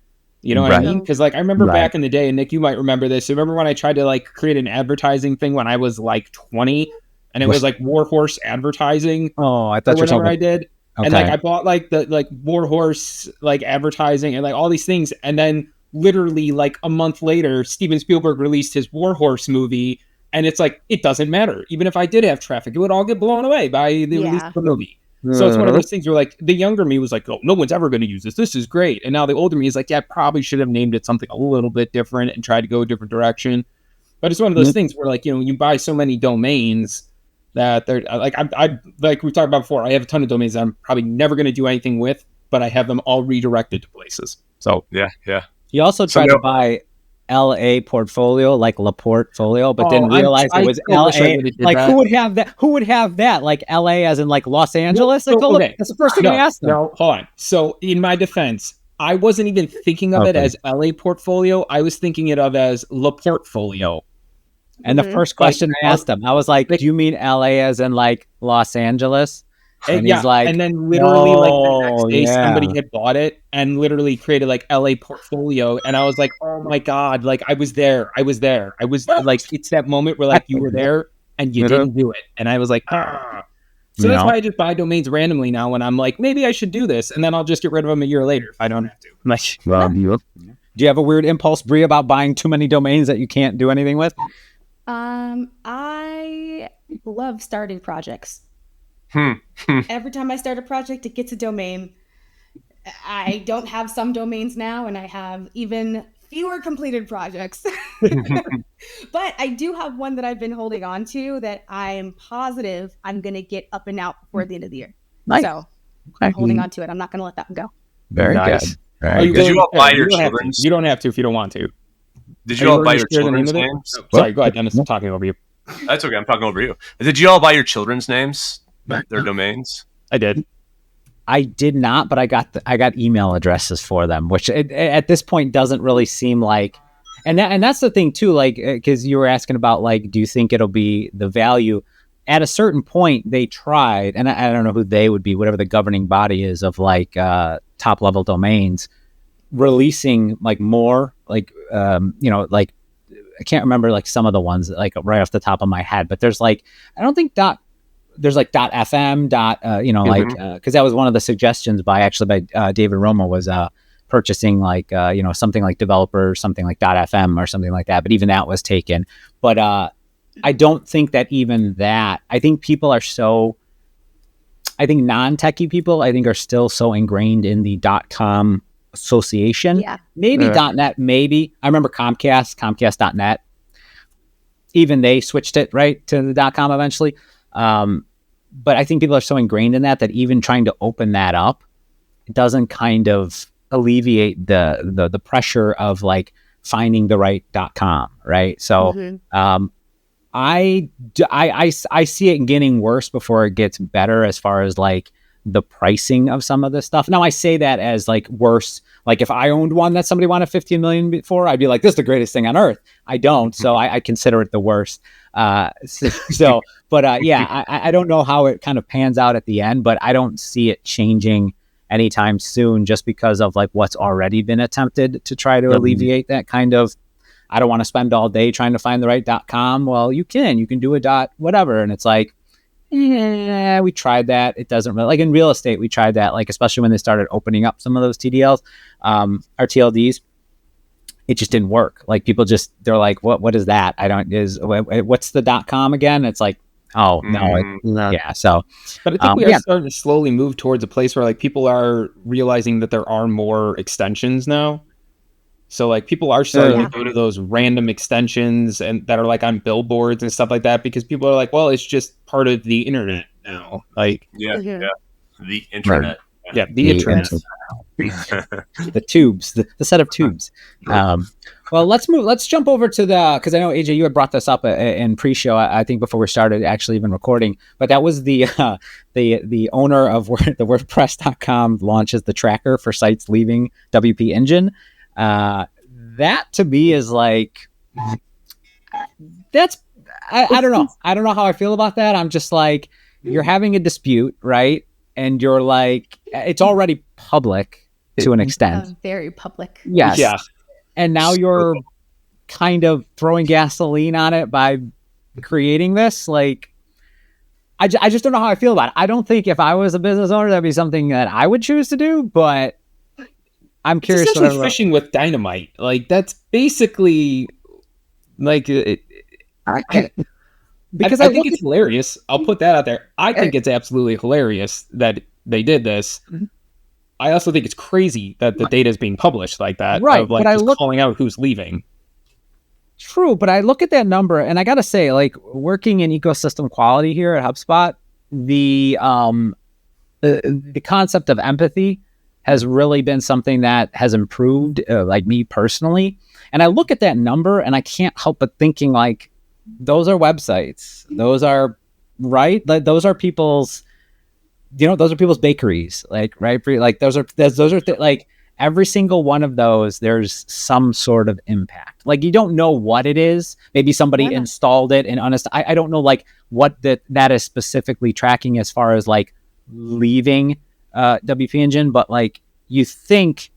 You know what I mean? Because like I remember back in the day, and Nick, you might remember this. Remember when I tried to like create an advertising thing when I was like 20, and it was like Warhorse advertising. Oh, I thought you were talking I did. Okay. And like I bought like the like Warhorse like advertising and like all these things, and then literally like a month later, Steven Spielberg released his Warhorse movie, and it's like it doesn't matter. Even if I did have traffic, it would all get blown away by the release of the movie. So it's one of those things where like the younger me was like, oh, no one's ever going to use this. This is great. And now the older me is like, yeah, I probably should have named it something a little bit different and tried to go a different direction. But it's one of those things where like, you know, you buy so many domains that they're like, I like we talked about before, I have a ton of domains that I'm probably never going to do anything with, but I have them all redirected to places. So yeah. You also tried to buy LA portfolio, like LaPorte folio, but didn't realize it was LA. Like who would have that? Who would have that? Like LA as in like Los Angeles? That's the first thing I asked them. No, hold on. So in my defense, I wasn't even thinking of it as LA portfolio. I was thinking it of as LaPorte folio. And the first question I asked him, I was like, do you mean LA as in like Los Angeles? And he's like, and then literally like the next day somebody had bought it and literally created like LA portfolio. And I was like, oh my God, like I was there. I was like, it's that moment where like you were there and you didn't do it. And I was like, ah. So that's why I just buy domains randomly now when I'm like, maybe I should do this. And then I'll just get rid of them a year later if I don't have to. I'm like, do you have a weird impulse, Brie, about buying too many domains that you can't do anything with? I love starting projects. Every time I start a project, it gets a domain. I don't have some domains now, and I have even fewer completed projects. But I do have one that I've been holding on to that I'm positive I'm going to get up and out before the end of the year. Nice. So I'm holding on to it. I'm not going to let that one go. Very good. Did you all buy your children's? You don't have to if you don't want to. Did you all buy your children's names? Sorry, go ahead, Dennis. I'm talking over you. That's okay. I'm talking over you. Did you all buy your children's names? Their domains? I did. I did not, but I got email addresses for them, which at this point doesn't really seem like, and that's the thing too, like because you were asking about like, do you think it'll be the value? At a certain point, they tried, and I don't know who they would be, whatever the governing body is of like top level domains, releasing like more like like I can't remember like some of the ones like right off the top of my head, but there's like I don't think there's like .fm because that was one of the suggestions by David Romo was purchasing like something like developer, something like .fm or something like that, but even that was taken. But I don't think that even that, I think people are so, I think non-techie people I think are still so ingrained in the .com association. Yeah. Maybe .net, maybe. I remember Comcast.net. Even they switched it right to the .com eventually. But I think people are so ingrained in that even trying to open that up doesn't kind of alleviate the pressure of like finding the right .com, right? So I see it getting worse before it gets better as far as like the pricing of some of this stuff. Now I say that as like worse. Like if I owned one that somebody wanted 15 million before, I'd be like, this is the greatest thing on earth. I don't. So I consider it the worst. I don't know how it kind of pans out at the end, but I don't see it changing anytime soon just because of like what's already been attempted to try to alleviate that kind of, I don't want to spend all day trying to find the right .com. Well, you can do a whatever. And it's like, we tried that. It doesn't really, like in real estate, we tried that, like, especially when they started opening up some of those TDLs, or TLDs, it just didn't work. Like people they're like, what is that? What's the .com again? It's like, oh no. Yeah. So, but I think we are starting to slowly move towards a place where like people are realizing that there are more extensions now. So like people are starting to go to those random extensions and that are like on billboards and stuff like that because people are like, well, it's just part of the internet now. Like the internet. Yeah, the internet. The tubes, the set of tubes. Well, let's jump over to because I know AJ, you had brought this up in pre-show. I think before we started actually even recording, but that was the owner of the WordPress.com launches the tracker for sites leaving WP Engine. That to me is like, that's, I don't know. I don't know how I feel about that. I'm just like, you're having a dispute, right? And you're like, it's already public. to an extent. Very public. Yes. Yeah. And now you're kind of throwing gasoline on it by creating this. Like, I just don't know how I feel about it. I don't think if I was a business owner, that'd be something that I would choose to do, but I'm curious. It's essentially fishing with dynamite. Like, that's basically like because I think it's hilarious. I'll put that out there. I think it's absolutely hilarious that they did this. I also think it's crazy that the data is being published like that. Right. Of, like, just calling out who's leaving. True, but I look at that number and I gotta say, like, working in ecosystem quality here at HubSpot, the concept of empathy has really been something that has improved, like me personally. And I look at that number and I can't help but thinking, like, those are websites. Those are those are people's, those are people's bakeries. Like, right? Like, those are like every single one of those, there's some sort of impact. Like, you don't know what it is. Maybe somebody installed it and I don't know, like, what that is specifically tracking as far as, like, leaving WP Engine, but, like, you think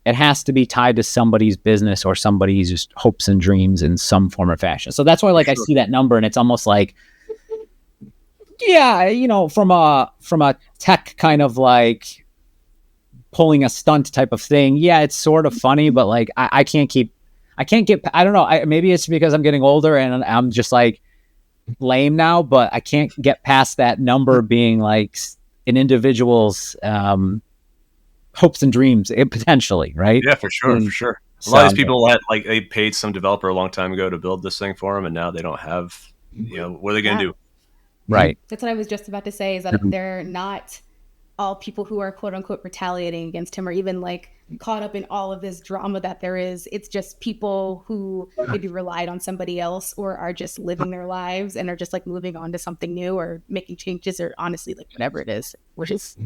it has to be tied to somebody's business or somebody's just hopes and dreams in some form or fashion. So that's why, like, I see that number and it's almost like, yeah, from a tech kind of, like, pulling a stunt type of thing. Yeah, it's sort of funny, but, like, I can't get, I don't know. Maybe it's because I'm getting older and I'm just, like, lame now, but I can't get past that number being, like, an individual's hopes and dreams, potentially, right? Yeah, for sure. A lot of these people they paid some developer a long time ago to build this thing for them, and now they don't have, what are they going to do? Right. That's what I was just about to say, is that they're not all people who are quote unquote retaliating against him or even, like, caught up in all of this drama that there is. It's just people who maybe relied on somebody else or are just living their lives and are just, like, moving on to something new or making changes or honestly, like, whatever it is, which is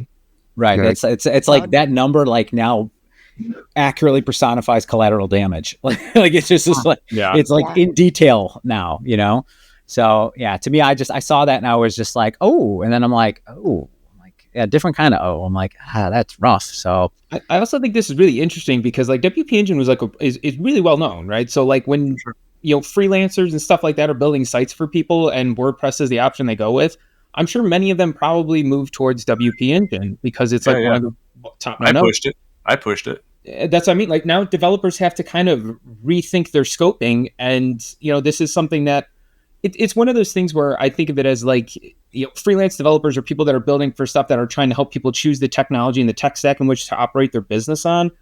right. It's like that number, like, now accurately personifies collateral damage. Like, it's just like, it's like in detail now, So yeah, to me, I saw that and I was just like, oh, and then I'm like, oh, different kind of I'm like, that's rough. So I also think this is really interesting because, like, WP Engine was is really well known, right? So, like, when freelancers and stuff like that are building sites for people and WordPress is the option they go with, I'm sure many of them probably move towards WP Engine because it's one of the top. I pushed it. That's what I mean. Like, now developers have to kind of rethink their scoping, and this is something that it's one of those things where I think of it as, like, freelance developers or people that are building for stuff that are trying to help people choose the technology and the tech stack in which to operate their business on.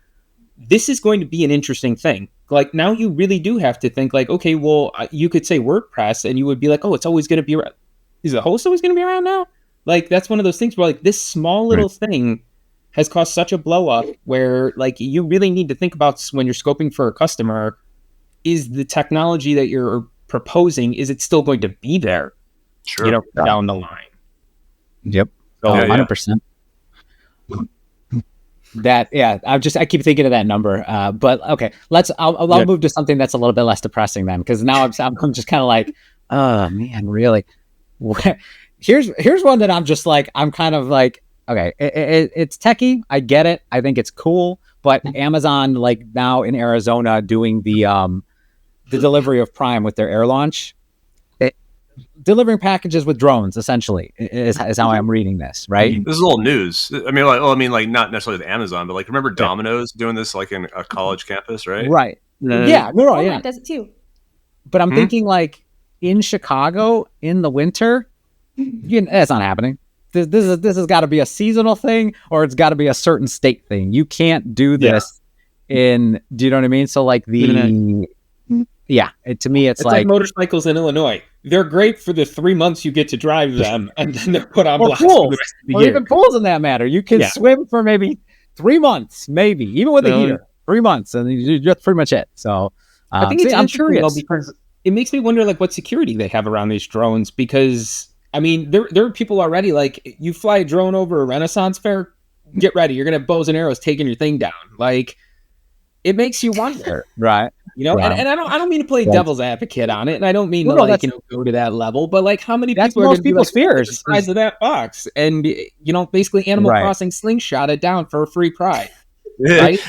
This is going to be an interesting thing. Like, now you really do have to think, like, okay, well, you could say WordPress and you would be like, oh, it's always going to be around. Is the host always going to be around now? Like, that's one of those things where, like, this small little thing has caused such a blow up where, like, you really need to think about when you're scoping for a customer, is the technology that you're proposing, is it still going to be there? Sure. Down the line. Yep. So 100%. That, I keep thinking of that number. But okay, I'll move to something that's a little bit less depressing then, because now I'm just kind of like, oh man, really? Here's one that I'm just like, I'm kind of like, okay, it's techie. I get it. I think it's cool. But Amazon, like, now in Arizona doing the delivery of Prime with their air launch, delivering packages with drones, essentially, is how I'm reading this, right? This is old news. I mean, like, not necessarily with Amazon, but, like, remember Domino's doing this, like, in a college campus, right? Right. Yeah. Walmart does it too. But I'm thinking, like, in Chicago in the winter, that's not happening. This has got to be a seasonal thing, or it's got to be a certain state thing. You can't do this do you know what I mean? So, like, to me, it's like motorcycles in Illinois. They're great for the 3 months you get to drive them, and then they're put on blocks. Pools, or even pools in that matter. You can swim for maybe 3 months, maybe even with a heater, 3 months, and that's pretty much it. So I think I'm curious because it makes me wonder, like, what security they have around these drones. Because I mean, there are people already, like, you fly a drone over a Renaissance fair, get ready, you're gonna have bows and arrows taking your thing down. Like, it makes you wonder, right? You know, Right. and I don't mean to play devil's advocate on it, and I don't mean to like go to that level, but like how many that's people are most going to be people's like, fears. The size of that box, and basically Animal Crossing slingshot it down for a free prize, right?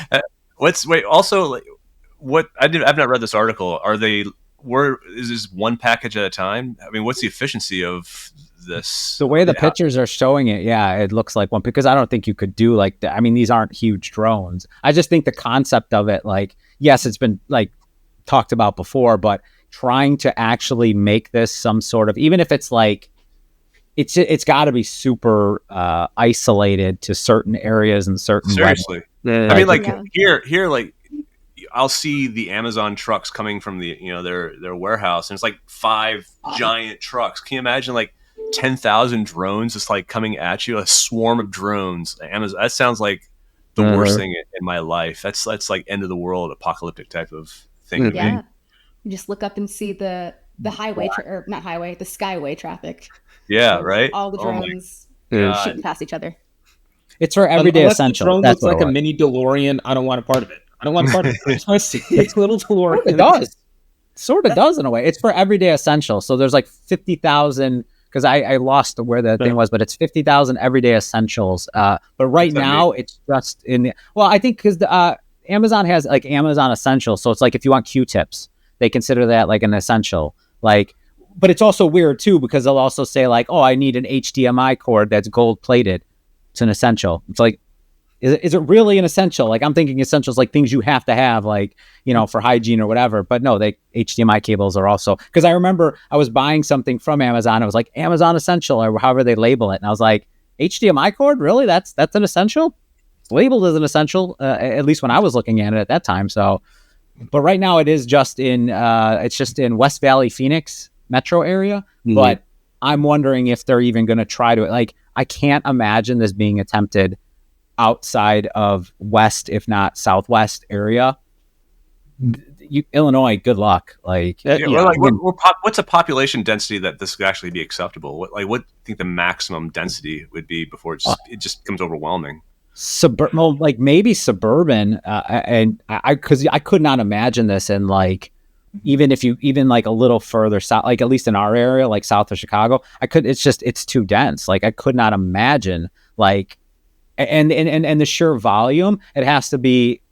Also, like, I've not read this article. Is this one package at a time? I mean, what's the efficiency of this? The way the pictures are showing it, it looks like one, because I don't think you could do like that. I mean, these aren't huge drones. I just think the concept of it, like, yes, it's been like talked about before, but trying to actually make this some sort of, even if it's like, it's got to be super isolated to certain areas and certain. Seriously, I mean, like here, like, I'll see the Amazon trucks coming from the their warehouse, and it's like 5 giant trucks. Can you imagine like 10,000 drones just like coming at you? A swarm of drones. Amazon. That sounds like the worst thing in my life. That's like end of the world, apocalyptic type of thing. Yeah, you just look up and see the highway or not highway, the skyway traffic. Yeah, right. All the drones shooting past each other. It's for everyday essential. The drone looks like a mini DeLorean. I don't want a part of it. I don't want a part of it. I just want to see its little DeLorean. It does. Sort of does in a way. It's for everyday essential. So there's like 50,000, because I lost where the thing was, but it's 50,000 everyday essentials. But right now it's just in the, I think because the Amazon has like Amazon Essentials. So it's like if you want Q-tips, they consider that like an essential. Like, but it's also weird too, because they'll also say like, oh, I need an HDMI cord that's gold plated. It's an essential. It's like, is it really an essential? Like, I'm thinking essentials like things you have to have, like, for hygiene or whatever. But no, HDMI cables are also, because I remember I was buying something from Amazon. It was like Amazon Essential or however they label it. And I was like, HDMI cord? Really? That's an essential? It's labeled as an essential, at least when I was looking at it at that time. So, but right now it is just it's just in West Valley, Phoenix metro area. Mm-hmm. But I'm wondering if they're even going to try to, like, I can't imagine this being attempted outside of West, if not Southwest area. Illinois, good luck. Like, what's a population density that this could actually be acceptable? What do you think the maximum density would be before it just becomes overwhelming? Like maybe suburban, and because I could not imagine this in like, even like a little further south, like at least in our area, like south of Chicago, it's too dense. Like I could not imagine like, and the sheer volume, it has to be,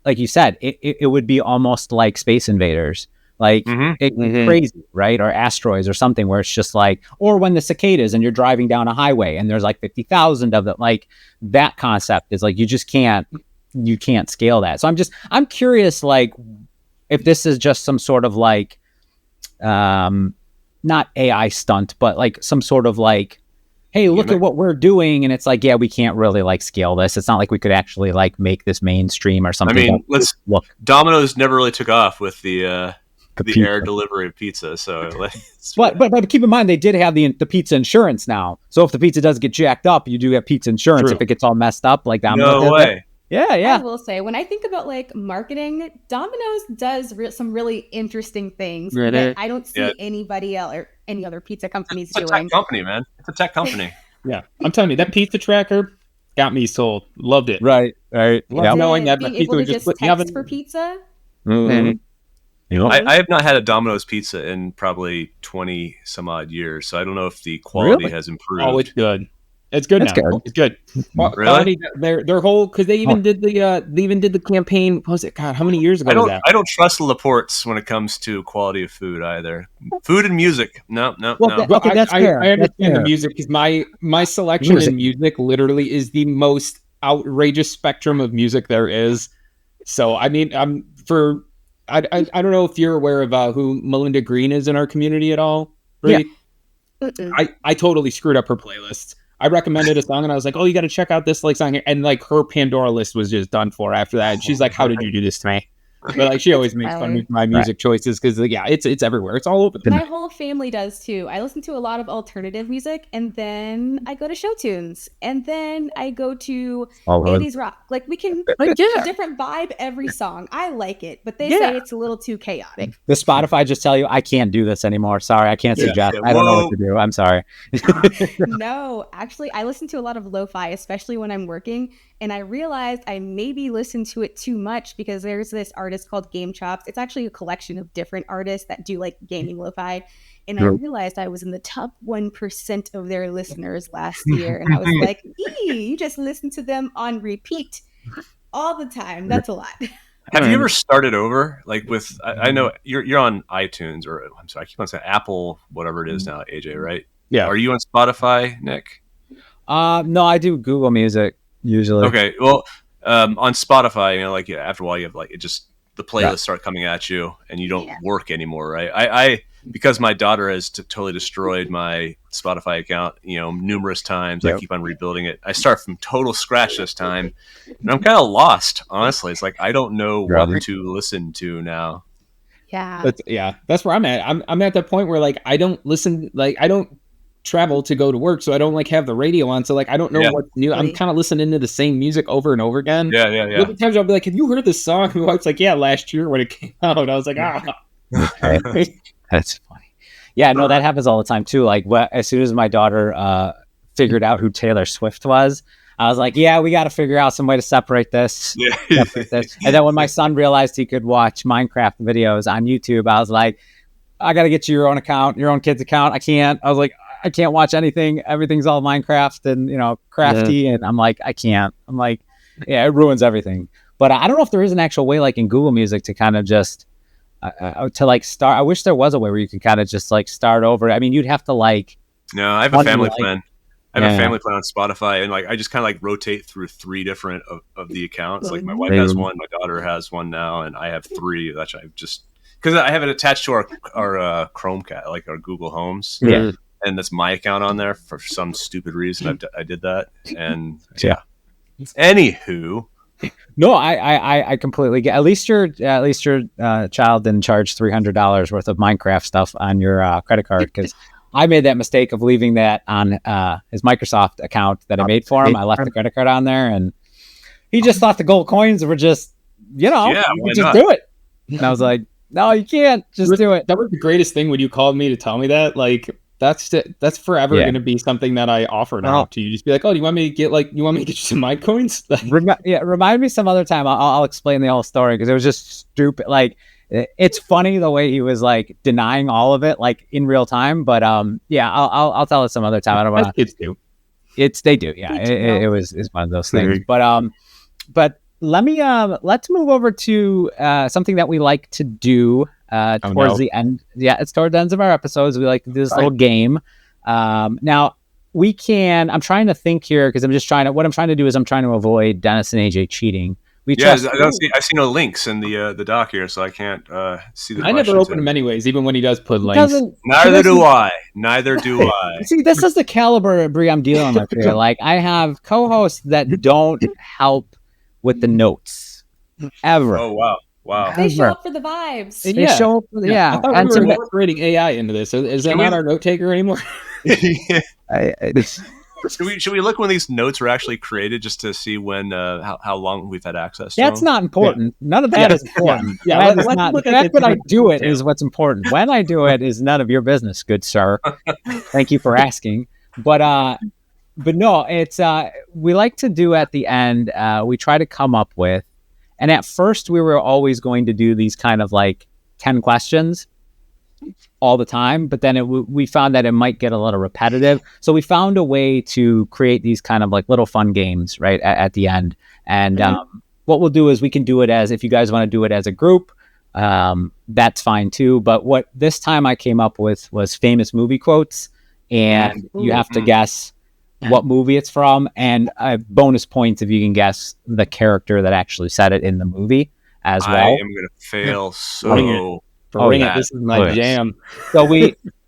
like you said, it would be almost like Space Invaders, like crazy, right? Or asteroids or something, where it's just like, or when the cicadas and you're driving down a highway and there's like 50,000 of them, like that concept is like, you can't scale that. So I'm curious, like, if this is just some sort of like, not AI stunt, but like some sort of like, hey, look at what we're doing. And it's like, yeah, we can't really like scale this. It's not like we could actually like make this mainstream or something. I mean, Domino's never really took off with the air delivery of pizza. So, but keep in mind, they did have the pizza insurance now. So if the pizza does get jacked up, you do have pizza insurance. True. If it gets all messed up, like Domino's. No way. Yeah. I will say, when I think about like marketing, Domino's does some really interesting things that I don't see anybody else or any other pizza companies doing. It's a tech company, man. It's a tech company. Yeah, I'm telling you, that pizza tracker got me sold. Loved it. Right. Loved knowing that being pizza able would to just just put me text for pizza. Mm-hmm. I have not had a Domino's pizza in probably 20 some odd years, so I don't know if the quality has improved. Oh, it's good. It's good now. Good. It's good. Really? Their whole, because they even did the campaign. What was it? God, how many years ago was that? I don't trust the LaPortes when it comes to quality of food either. Food and music, no. Okay, that's fair. I understand the music, because my selection in music literally is the most outrageous spectrum of music there is. So I mean, I don't know if you're aware of who Melinda Green is in our community at all, Brie? Yeah. I totally screwed up her playlist. I recommended a song and I was like, oh, you got to check out this like song here. And like her Pandora list was just done for after that. And she's like, how did you do this to me? But like she always makes fun of me for my music choices because it's everywhere. It's all over. My whole family does too. I listen to a lot of alternative music, and then I go to show tunes, and then I go to 80s rock. Like we can a different vibe every song. I like it, but they say it's a little too chaotic. The Spotify just tell you I can't do this anymore. Sorry, I can't suggest. I don't know what to do. I'm sorry. No, actually, I listen to a lot of lo-fi, especially when I'm working. And I realized I maybe listened to it too much because there's this artist called Game Chops. It's actually a collection of different artists that do like gaming lo-fi. And I realized I was in the top 1% of their listeners last year. And I was like, you just listen to them on repeat all the time. That's a lot. Have you ever started over? Like with, I know you're on iTunes, or I'm sorry, I keep on saying Apple, whatever it is now, AJ, right? Yeah. Are you on Spotify, Nick? No, I do Google Music usually. Okay. Well, on Spotify, like after a while, you have the playlists start coming at you, and you don't work anymore, right? I because my daughter has totally destroyed my Spotify account, numerous times. I keep on rebuilding it. I start from total scratch this time, and I'm kind of lost, honestly. It's like I don't know what to listen to now. Yeah. That's where I'm at. I'm at that point where like I don't listen, like I don't travel to go to work, so I don't like have the radio on, so like I don't know what's new. I'm kind of listening to the same music over and over again. Yeah. Times I'll be like, have you heard this song? My wife's like, yeah, last year when it came out. I was like, That's funny. Yeah, no, that happens all the time too. Like as soon as my daughter figured out who Taylor Swift was, I was like, yeah, we got to figure out some way to separate this. And then when my son realized he could watch Minecraft videos on YouTube, I was like, I got to get you your own account, your own kid's account. I can't. I was like, I can't watch anything. Everything's all Minecraft and, crafty. And I'm like, I can't. I'm like, yeah, it ruins everything. But I don't know if there is an actual way, like in Google Music, to kind of just to like start. I wish there was a way where you could kind of just like start over. I mean, you'd have to like. No, I have a family plan. I have a family plan on Spotify, and like I just kind of like rotate through 3 different of the accounts. Like my wife has one, my daughter has one now, and I have 3 that I've just because I have it attached to our Chromecast, like our Google Homes. Yeah. And that's my account on there for some stupid reason. I did that, and Anywho, no, I completely get. At least your child didn't charge $300 worth of Minecraft stuff on your credit card, because I made that mistake of leaving that on his Microsoft account that I made for him. I left the credit card on there, and he just thought the gold coins were just, you could just do it. And I was like, no, you can't just do it. That was the greatest thing when you called me to tell me that. Like, that's forever going to be something that I offer now to you. Just be like, oh, do you want me to get you some Mine coins? Remind me some other time. I'll explain the whole story, because it was just stupid. Like, it's funny the way he was like denying all of it, like in real time. But I'll tell it some other time. I don't want to. Kids do. They do. Yeah, it's one of those things. But let's move over to something that we like to do towards the end. Yeah, it's toward the ends of our episodes. We like to do this little game. Now we can. I'm trying to think here, because what I'm trying to do is I'm trying to avoid Dennis and AJ cheating. I see no links in the doc here, so I can't see the. I never open them anyways, even when he does put links. Neither do I. See, this is the caliber of Brie I'm dealing with here. Like, I have co-hosts that don't help with the notes ever. Oh wow! They show up for the vibes. They show up. I thought we were incorporating AI into this. Is that not our note taker anymore? Should we look when these notes were actually created, just to see when how long we've had access to That's them? Not important. None of that is important. The fact that I do it is what's important. When I do it is none of your business, good sir. Thank you for asking. But no, it's we like to do at the end. We try to come up with, and at first we were always going to do these kind of like 10 questions all the time, but then we found that it might get a little repetitive. So we found a way to create these kind of like little fun games right at the end. And what we'll do is we can do it as, if you guys want to do it as a group, that's fine too. But what this time I came up with was famous movie quotes, and you have to guess what movie it's from, and bonus points if you can guess the character that actually said it in the movie as well. I am going to fail so. This is my jam. So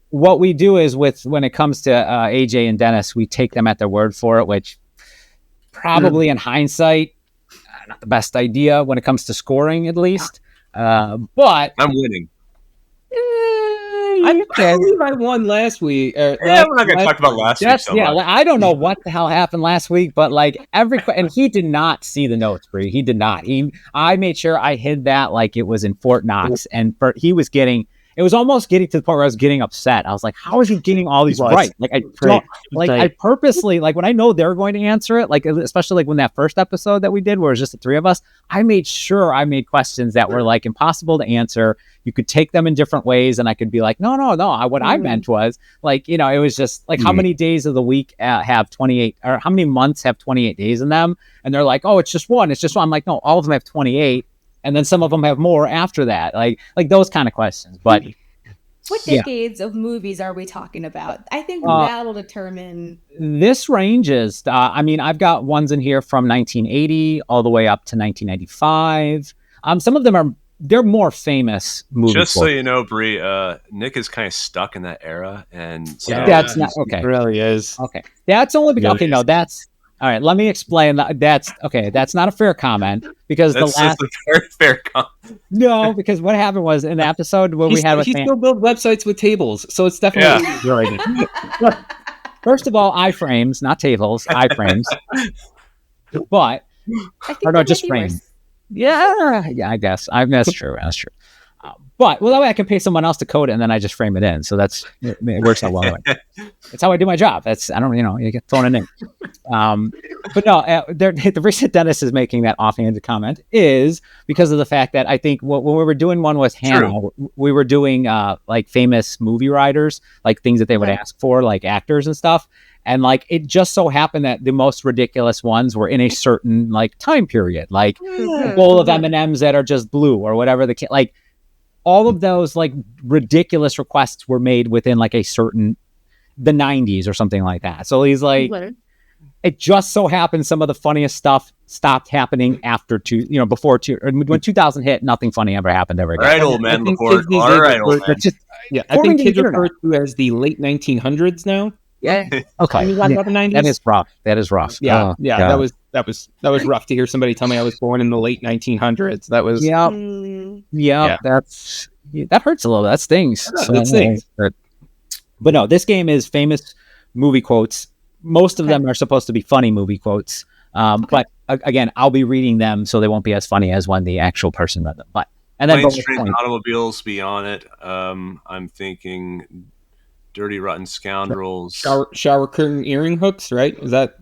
what we do is, when it comes to AJ and Dennis, we take them at their word for it, which probably in hindsight, not the best idea when it comes to scoring, at least. But I'm winning. I believe I won last week. We're not going to talk about last week so much. I don't know what the hell happened last week, but like and he did not see the notes, Bree. He did not. I made sure I hid that like it was in Fort Knox, and it was almost getting to the point where I was getting upset. I was like, how is he getting all these right? Like I purposely, like when I know they're going to answer it, like especially like when that first episode that we did where it was just the three of us, I made sure I made questions that were like impossible to answer. You could take them in different ways, and I could be like, no. What I meant was like, it was just like how many days of the week have 28, or how many months have 28 days in them? And they're like, oh, it's just one. I'm like, no, all of them have 28. And then some of them have more after that, like those kind of questions. But what decades of movies are we talking about? I think that'll determine. This ranges. I've got ones in here from 1980 all the way up to 1995. Some of them they're more famous movies. Just so you know, Brie, Nick is kind of stuck in that era, and so that's not okay. It really is. Okay, that's only because that's. All right, let me explain. That's not a fair comment because that's a very fair comment. No, because what happened was in the episode where he still built websites with tables, so it's definitely really good. First of all, iframes, not tables, iframes. But just frames. Yeah, I guess that's true. That's true. But that way I can pay someone else to code it, and then I just frame it in. So it works out well. That's how I do my job. You get thrown in. But no, the reason Dennis is making that offhanded comment is because of the fact that I think when we were doing one with Hannah, we were doing like famous movie writers, like things that they would ask for, like actors and stuff. And like it just so happened that the most ridiculous ones were in a certain like time period, like a bowl of M&Ms that are just blue or whatever like. All of those like ridiculous requests were made within like the 90s or something like that. So he's like, it just so happened some of the funniest stuff stopped happening after before when 2000 hit, nothing funny ever happened ever again. All right, old man LaPorte. All right, old man. I think kids refer to as the late 1900s now. Yeah. Okay. That is rough. Yeah. That was rough to hear somebody tell me I was born in the late 1900s. That was. Yeah. That hurts a little. That stings. That stings. But no, this game is famous movie quotes. Most of them are supposed to be funny movie quotes. But again, I'll be reading them, so they won't be as funny as when the actual person read them. But and then Planes, Trains, Automobiles be on it. I'm thinking. Dirty Rotten Scoundrels. Shower curtain earring hooks, right? Is that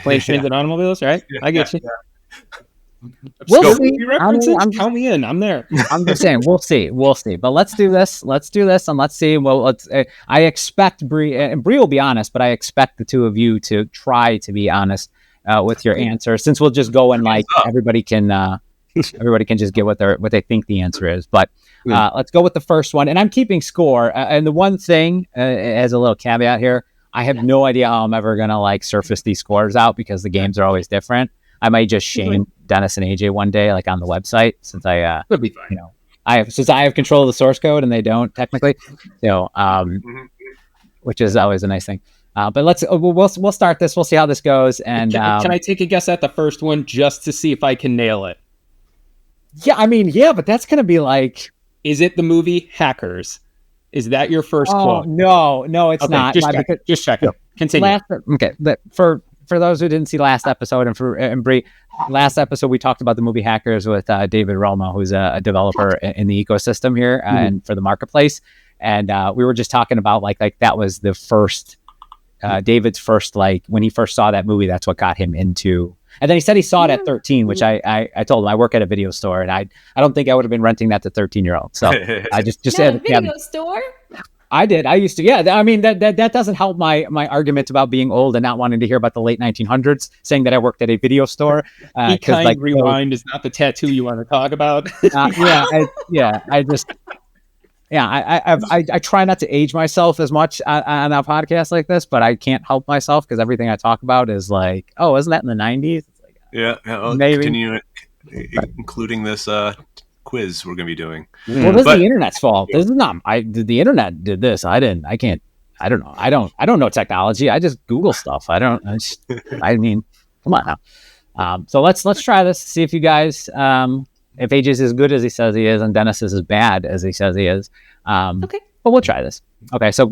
Planes, Trains, and Automobiles, right? I get you. We'll see. Count me in. I'm there. I'm just saying, we'll see. But let's do this, and let's see. Well, I expect Brie, and Brie will be honest, but I expect the two of you to try to be honest with your answer, since we'll just go and like everybody can just get what they think the answer is. But let's go with the first one, and I'm keeping score. And the one thing, as a little caveat here, I have no idea how I'm ever gonna like surface these scores out because the games are always different. I might just shame Dennis and AJ one day, like on the website, since I that'd be fine. I have control of the source code and they don't technically, which is always a nice thing. But we'll start this. We'll see how this goes. And can I take a guess at the first one just to see if I can nail it? Yeah, but that's gonna be like. Is it the movie Hackers? Is that your first quote? No, it's not. Just check it. Continue. For those who didn't see last episode, and Brie, last episode we talked about the movie Hackers with David Romo, who's a developer in the ecosystem here and for the marketplace. And we were just talking about like that was the first, David's first, like when he first saw that movie, that's what got him into. And then he said he saw it at 13, which I told him I work at a video store, and I don't think I would have been renting that to 13-year-olds. So I just said video store. I did. I used to. Yeah. I mean that doesn't help my argument about being old and not wanting to hear about the late 1900s. Saying that I worked at a video store. Because rewind is not the tattoo you want to talk about. I try not to age myself as much on a podcast like this, but I can't help myself because everything I talk about is like, oh, isn't that in the 90s? It's like, maybe. Continue including this quiz we're going to be doing. Well, this is the internet's fault. This is not. The internet did this. I didn't. I can't. I don't know. I don't know technology. I just Google stuff. I mean, come on now. So let's try this. See if you guys if AJ is as good as he says he is and Dennis is as bad as he says he is. Okay. But we'll try this. Okay, so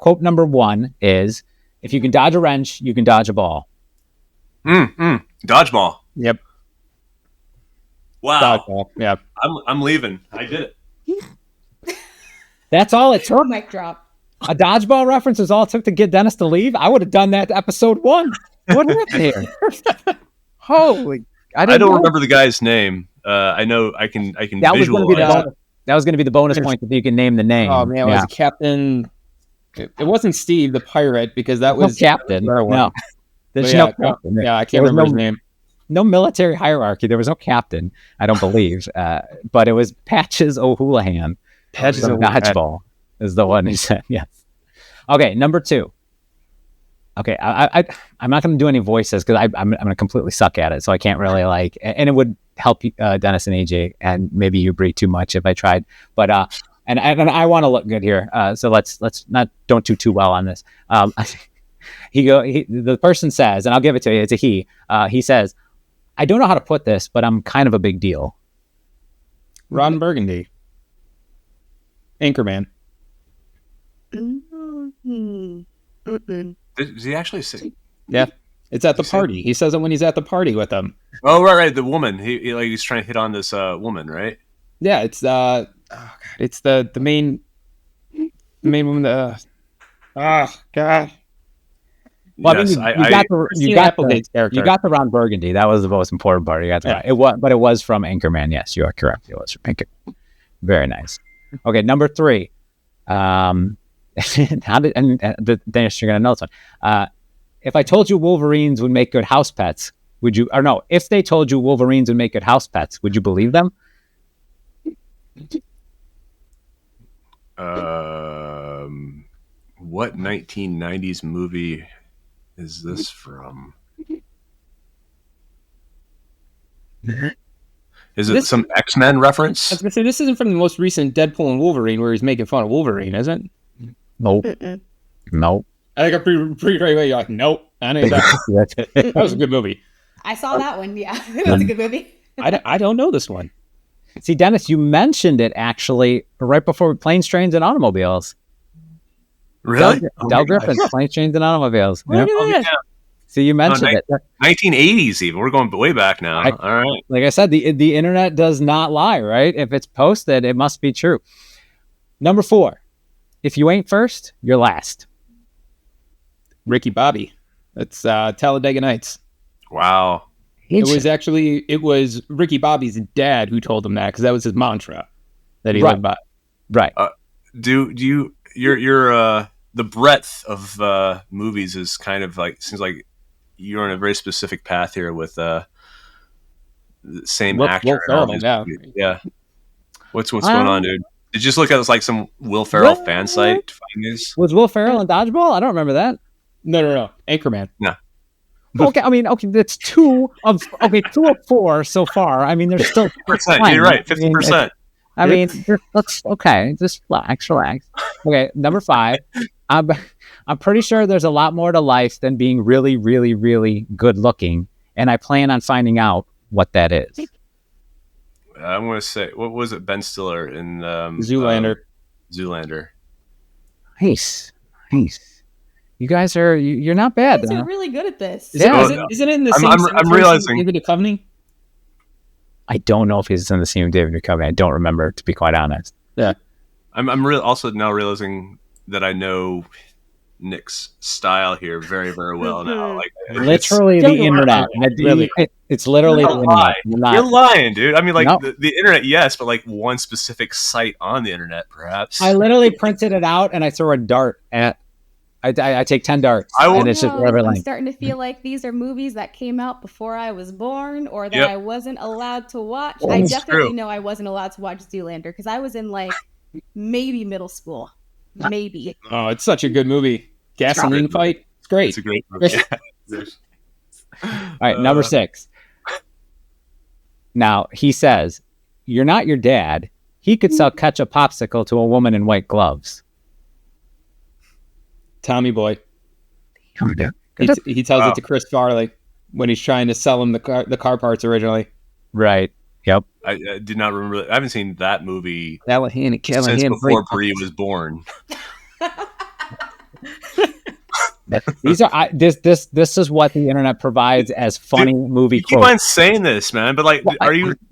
quote number 1 is, if you can dodge a wrench, you can dodge a ball. Dodgeball. Yep. Wow. Dodgeball. Yeah. I'm leaving. I did it. That's all it took? Mic drop. A dodgeball reference is all it took to get Dennis to leave? I would have done that to episode 1. What happened here? Holy. I don't remember the guy's name. I know I can that visualize. That was going to be the bonus point if you can name the name. Oh, man. It was Captain... It wasn't Steve, the pirate, because that was... Captain. No. There's no captain. Yeah, I can't remember his name. No military hierarchy. There was no captain, I don't believe. But it was Patches O'Houlihan. Patches Dodgeball is the one he said. Yes. Okay, number 2. Okay, I'm not going to do any voices because I'm going to completely suck at it, so I can't really and it would help Dennis and AJ and maybe you, Brie, too much if I tried. But and I want to look good here, so let's don't do too well on this. The person says, and I'll give it to you. It's a he. He says, "I don't know how to put this, but I'm kind of a big deal." Ron Burgundy. Anchorman. Does he actually say? Yeah, it's at the party. He says it when he's at the party with them. Oh, right. The woman. He's trying to hit on this woman, right? Yeah, it's it's the main woman. God. Well, yes, you got the Ron Burgundy. That was the most important part. You got the it was from Anchorman. Yes, you are correct. It was from Anchorman. Very nice. Okay, number 3. Dennis, you're gonna know this one. If I told you Wolverines would make good house pets, would you? Or no, if they told you Wolverines would make good house pets, would you believe them? What 1990s movie is this from? Is it some X-Men reference? I was gonna say, this isn't from the most recent Deadpool and Wolverine where he's making fun of Wolverine, is it? Nope. Nope. I think I'm pretty right away. You're like, nope. I know that was a good movie. I saw that one. Yeah, it was a good movie. I don't know this one. See, Dennis, you mentioned it actually right before Planes, Trains, and Automobiles. Really? Del Griffin's Planes, Trains, and Automobiles. Yep. Yeah. See, you mentioned it. 1980s even. We're going way back now. All right. Like I said, the internet does not lie, right? If it's posted, it must be true. Number 4. If you ain't first, you're last. Ricky Bobby. That's Talladega Nights. Wow. It was Ricky Bobby's dad who told him that, because that was his mantra that he lived by. Right. Do you your the breadth of movies is kind of like, seems like you're on a very specific path here with the same actor. Yeah. What's going on, dude? Did you just look at like some Will Ferrell fan site to find this? Was Will Ferrell in Dodgeball? I don't remember that. No. Anchorman. No. Okay, that's 2 of 4 so far. I mean, there's still 50%. You're right, 50%. I mean, let's just relax. Okay, number 5. I'm pretty sure there's a lot more to life than being really, really, really good looking, and I plan on finding out what that is. I'm going to say, what was it? Ben Stiller in Zoolander. Zoolander. Nice. You guys you're not bad. You guys are really good at this. Isn't it in the same? I'm realizing. David Duchovny? I don't know if he's in the same David Duchovny. I don't remember, to be quite honest. Yeah. I'm also now realizing that I know Nick's style here very, very well now. Like literally the internet. It's literally the internet. You're lying, dude. I mean, like the internet, yes, but like one specific site on the internet, perhaps. I literally printed it out and I throw a dart at. I take 10 darts, and it's just whatever. I'm starting to feel like these are movies that came out before I was born, or that I wasn't allowed to watch. I definitely know I wasn't allowed to watch Zoolander because I was in like maybe middle school, maybe. Oh, it's such a good movie. Gasoline fight. It's great. It's a great movie. All right, number 6. Now he says, "You're not your dad. He could sell ketchup popsicle to a woman in white gloves." Tommy Boy. He tells it to Chris Farley when he's trying to sell him the car parts originally. Right. Yep. I did not remember. I haven't seen that movie Callahan, since before Brie was born. These are this is what the internet provides as funny movie you keep quotes. on saying this, man, but like,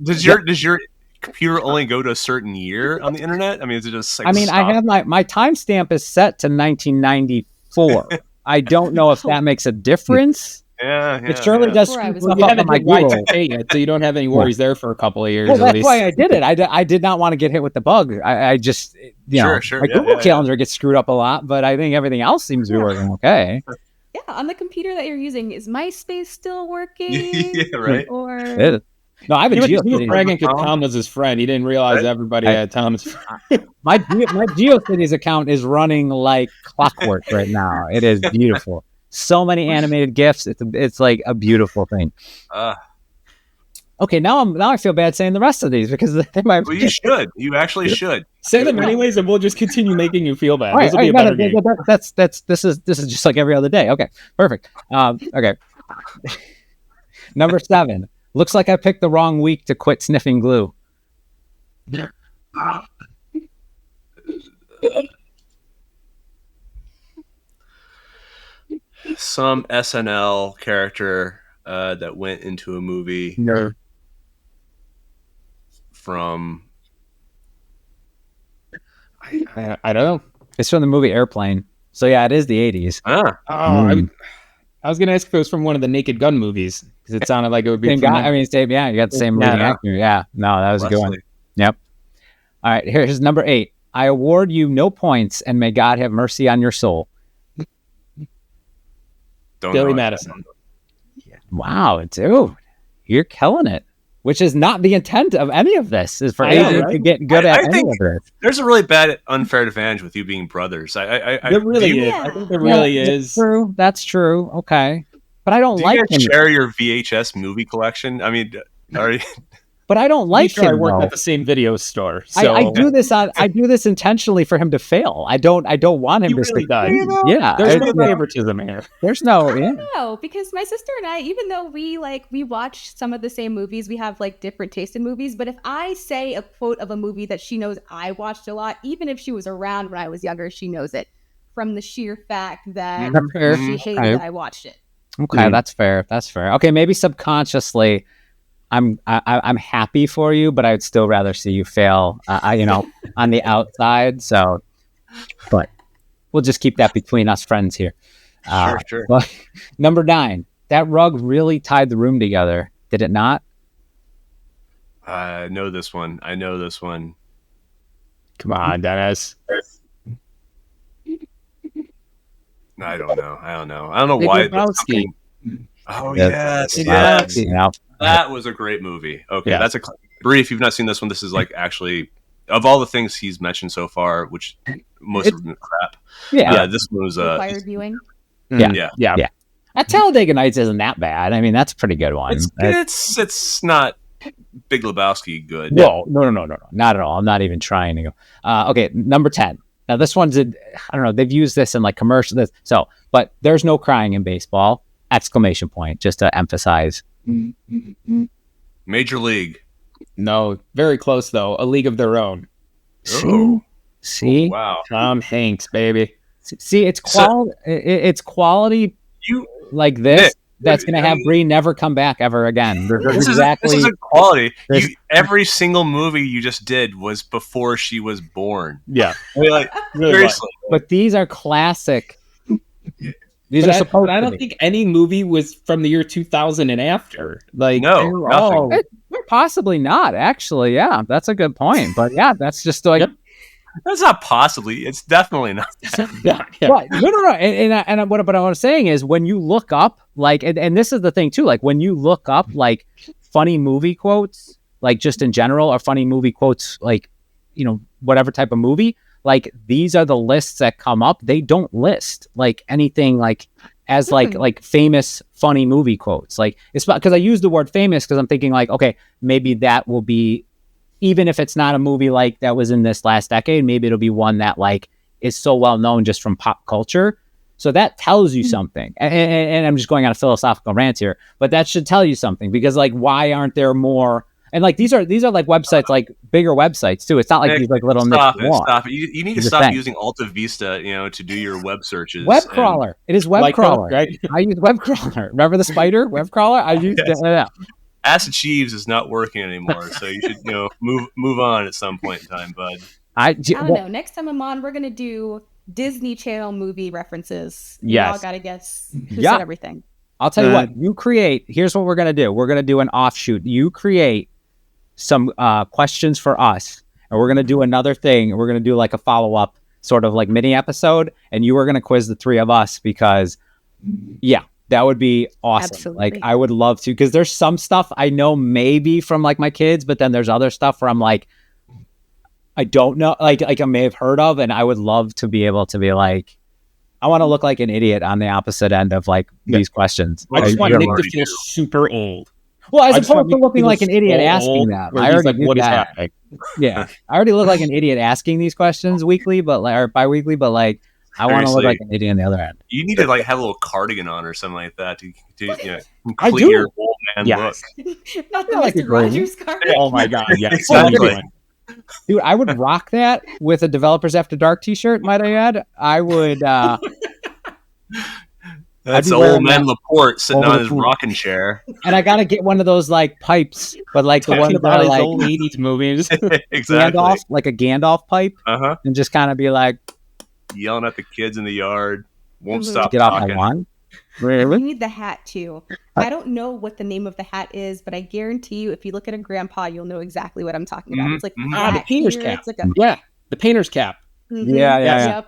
does your computer only go to a certain year on the internet? I mean, is it just like, I have my timestamp is set to 1994. I don't know if that makes a difference. It surely does. You haven't hit Y2K yet, so you don't have any worries there for a couple of years. Well, that's why I did it. I did not want to get hit with the bug. I just, my Google Calendar gets screwed up a lot, but I think everything else seems to be working okay. Yeah, on the computer that you're using, is MySpace still working? Yeah, right. Or no, I have a He was bragging because Tom was his friend. He didn't realize everybody had Tom's friend. My GeoCities account is running like clockwork right now. It is beautiful. So many animated GIFs. It's like a beautiful thing. Okay, now I feel bad saying the rest of these because they might. Well, you should. You actually should say them anyways, and we'll just continue making you feel bad. This will be a better game. This is just like every other day. Okay, perfect. Okay. Number 7. Looks like I picked the wrong week to quit sniffing glue. Some SNL character that went into a movie from I don't know. It's from the movie Airplane. So yeah, it is the 80s. I was gonna ask if it was from one of the Naked Gun movies because it sounded like it would be same guy. I mean, same. Yeah, you got the same leading actor. Yeah, no, that was a good one. Yep. All right, here's number 8. I award you no points, and may God have mercy on your soul. Billy Madison. Wow, dude, you're killing it. Which is not the intent of any of this. Is for Adrian to get good at any of this. There's a really bad unfair advantage with you being brothers. There really is. I think there really is. True. That's true. Okay, but I don't like him. Share your VHS movie collection. I mean, are you? But I don't like him. I work at the same video store. So. I do this. I do this intentionally for him to fail. I don't want him to succeed. Yeah, there's no favoritism here. There's no. No, because my sister and I, even though we watch some of the same movies, we have like different taste in movies. But if I say a quote of a movie that she knows I watched a lot, even if she was around when I was younger, she knows it from the sheer fact that she hated that I watched it. Okay, that's fair. That's fair. Okay, maybe subconsciously. I'm happy for you, but I would still rather see you fail, on the outside. So, but we'll just keep that between us friends here. Sure. But, number 9, that rug really tied the room together. Did it not? I know this one. Come on, Dennis. I don't know. I don't know why. Oh, yes. That was a great movie. Okay, that's a Brie. If you've not seen this one, this is like actually of all the things he's mentioned so far, which most of them are crap. Yeah, this one was required viewing. Yeah. That Talladega Nights isn't that bad. I mean, that's a pretty good one. It's not Big Lebowski good. No, not at all. I'm not even trying to go. Okay, number 10. Now this one's I don't know. They've used this in like commercials. But there's no crying in baseball! ! Just to emphasize. Major League. No, very close though. A League of Their Own. See? Oh, wow. Tom Hanks, baby. See, it's quality. It's quality. Like this. Nick, that's going to have Brie never come back ever again. This isn't quality. Every single movie you just did was before she was born. Yeah. I mean, like, really seriously. But these are classic. I don't think any movie was from the year 2000 and after. Like, no, possibly not. Actually, yeah, that's a good point. But yeah, that's just like that's not possibly. It's definitely not. Yeah. But, no. And what I was saying is when you look up like, and this is the thing too. Like when you look up like funny movie quotes, like just in general, or funny movie quotes, like whatever type of movie. Like these are the lists that come up. They don't list like anything like as like famous funny movie quotes. Like it's because I use the word famous because I'm thinking like, okay, maybe that will be, even if it's not a movie like that was in this last decade, maybe it'll be one that like is so well known just from pop culture. So that tells you something. And I'm just going on a philosophical rant here, but that should tell you something because like, why aren't there more? And like these are like websites, like bigger websites too. It's not like Nick, these like little stop niche it. blogs. Stop it. You need to stop using Alta Vista, to do your web searches. Web crawler. It is web crawler. Right? I use web crawler. Remember the spider web crawler? I used it. Acid Sheaves is not working anymore, so you should move on at some point in time, bud. I don't know. Next time I'm on, we're gonna do Disney Channel movie references. Yes. Y'all gotta guess who said everything. I'll tell you what. You create. Here's what we're gonna do. We're gonna do an offshoot. You create some questions for us, and we're gonna do another thing. We're gonna do like a follow up, sort of like mini episode, and you are gonna quiz the three of us because, that would be awesome. Absolutely. Like I would love to, because there's some stuff I know maybe from like my kids, but then there's other stuff where I'm like, I don't know, like I may have heard of, and I would love to be able to be like, I want to look like an idiot on the opposite end of like these questions. I just want Nick to feel super old. Well, as opposed to looking like an idiot asking that. I already like, what did is that. happening? Yeah, I already look like an idiot asking these questions weekly, or bi-weekly, but like I want to look like an idiot on the other end. You need to like have a little cardigan on or something like that to I complete do. your old man look. Not the like a Mr. Rogers card. Oh my god, yes. Exactly. Dude, I would rock that with a Developers After Dark t-shirt, might I add. I would That's old man LaPorte sitting on his rocking chair. And I gotta get one of those like pipes, but like the ones that are like old 80s movies. Exactly. Gandalf, like a Gandalf pipe, and just kind of be like yelling at the kids in the yard. Won't stop get off talking. my lawn. You need the hat too. I don't know what the name of the hat is, but I guarantee you, if you look at a grandpa, you'll know exactly what I'm talking about. It's like the painter's cap. It's like The painter's cap. Yeah.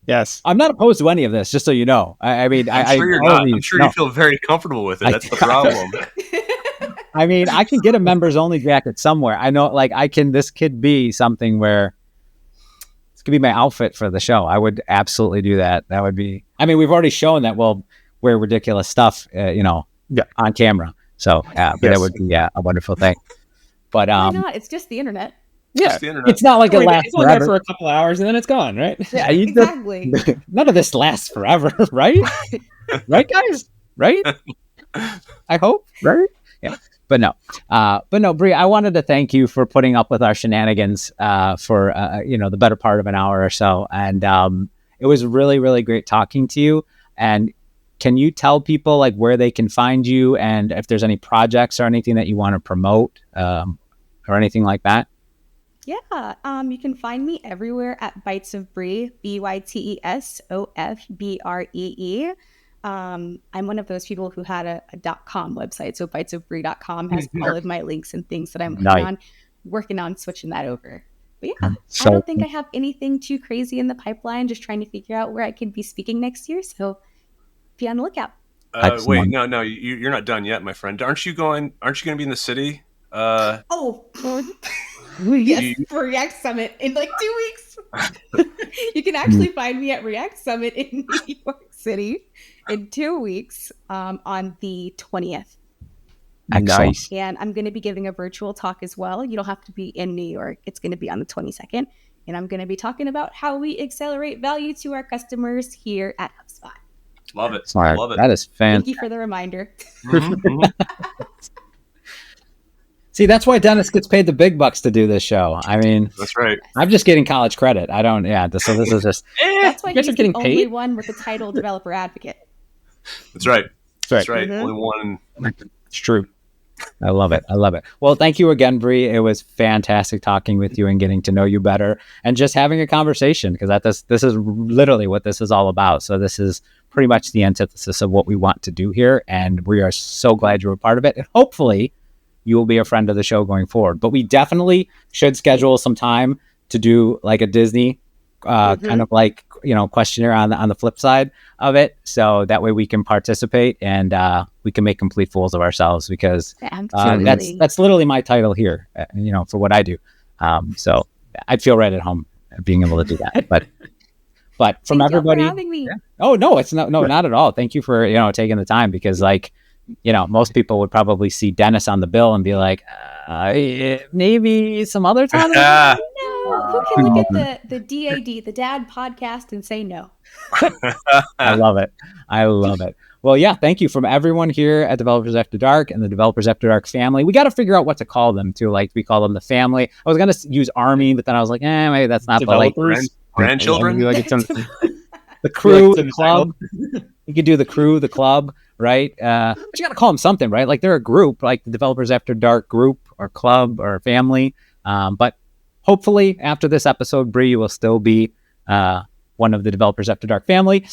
Yes. I'm not opposed to any of this, just so you know. I mean, I'm sure you're not. I'm sure you feel very comfortable with it. That's the problem. I mean, I can get a members only jacket somewhere. I know, like, this could be something where this could be my outfit for the show. I would absolutely do that. That would be, I mean, we've already shown that we'll wear ridiculous stuff, on camera. So, but that would be a wonderful thing. But, why not? It's just the internet. Yeah, it's not like it lasts it's forever. For a couple hours and then it's gone, right? Yeah, exactly. None of this lasts forever, right? Right, guys? Right? I hope, right? Yeah. But no, Brie, I wanted to thank you for putting up with our shenanigans for the better part of an hour or so, and it was really, really great talking to you. And can you tell people like where they can find you, and if there's any projects or anything that you want to promote, or anything like that? Yeah, you can find me everywhere at Bites of Brie, BYTESOFBREE. I'm one of those people who had a .com website, so bitesofbrie.com has all of my links and things that I'm working on switching that over. But yeah, I don't think I have anything too crazy in the pipeline, just trying to figure out where I could be speaking next year, so be on the lookout. Wait, no, you're not done yet, my friend. Aren't you going to be in the city? Yes, for React Summit in like 2 weeks. You can actually find me at React Summit in New York City in 2 weeks on the 20th. Nice. And I'm going to be giving a virtual talk as well. You don't have to be in New York. It's going to be on the 22nd. And I'm going to be talking about how we accelerate value to our customers here at HubSpot. Love it. Smart. Love it. That is fantastic. Thank you for the reminder. See, that's why Dennis gets paid the big bucks to do this show. I mean, that's right. I'm just getting college credit. I don't. Yeah. So this is just. That's why he's getting the paid? only one with the title developer advocate. That's right. That's right. Only one. It's true. I love it. Well, thank you again, Brie. It was fantastic talking with you and getting to know you better and just having a conversation, because this is literally what this is all about. So this is pretty much the antithesis of what we want to do here, and we are so glad you're a part of it. And hopefully you will be a friend of the show going forward. But we definitely should schedule some time to do like a Disney kind of like, questionnaire on the flip side of it. So that way we can participate and we can make complete fools of ourselves, because that's literally my title here, for what I do. So I'd feel right at home being able to do that. But from Thank everybody, you for having me. oh no, it's not at all. Thank you for, taking the time, because like, most people would probably see Dennis on the bill and be like, maybe some other time. No, who can look at the DAD, the Dad podcast, and say no? I love it. Well, yeah, thank you from everyone here at Developers After Dark and the Developers After Dark family. We got to figure out what to call them too. Like, we call them the family. I was gonna use Army, but then I was like, maybe that's not developers, grandchildren. Like it's the crew, like the club. You could do the crew, the club, right? But you got to call them something, right? Like they're a group, like the Developers After Dark group or club or family. But hopefully, after this episode, Bree, you will still be one of the Developers After Dark family,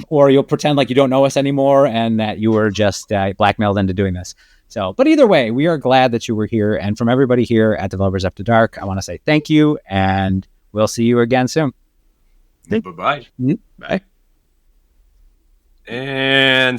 or you'll pretend like you don't know us anymore and that you were just blackmailed into doing this. So, but either way, we are glad that you were here. And from everybody here at Developers After Dark, I want to say thank you, and we'll see you again soon. Bye-bye. Bye. And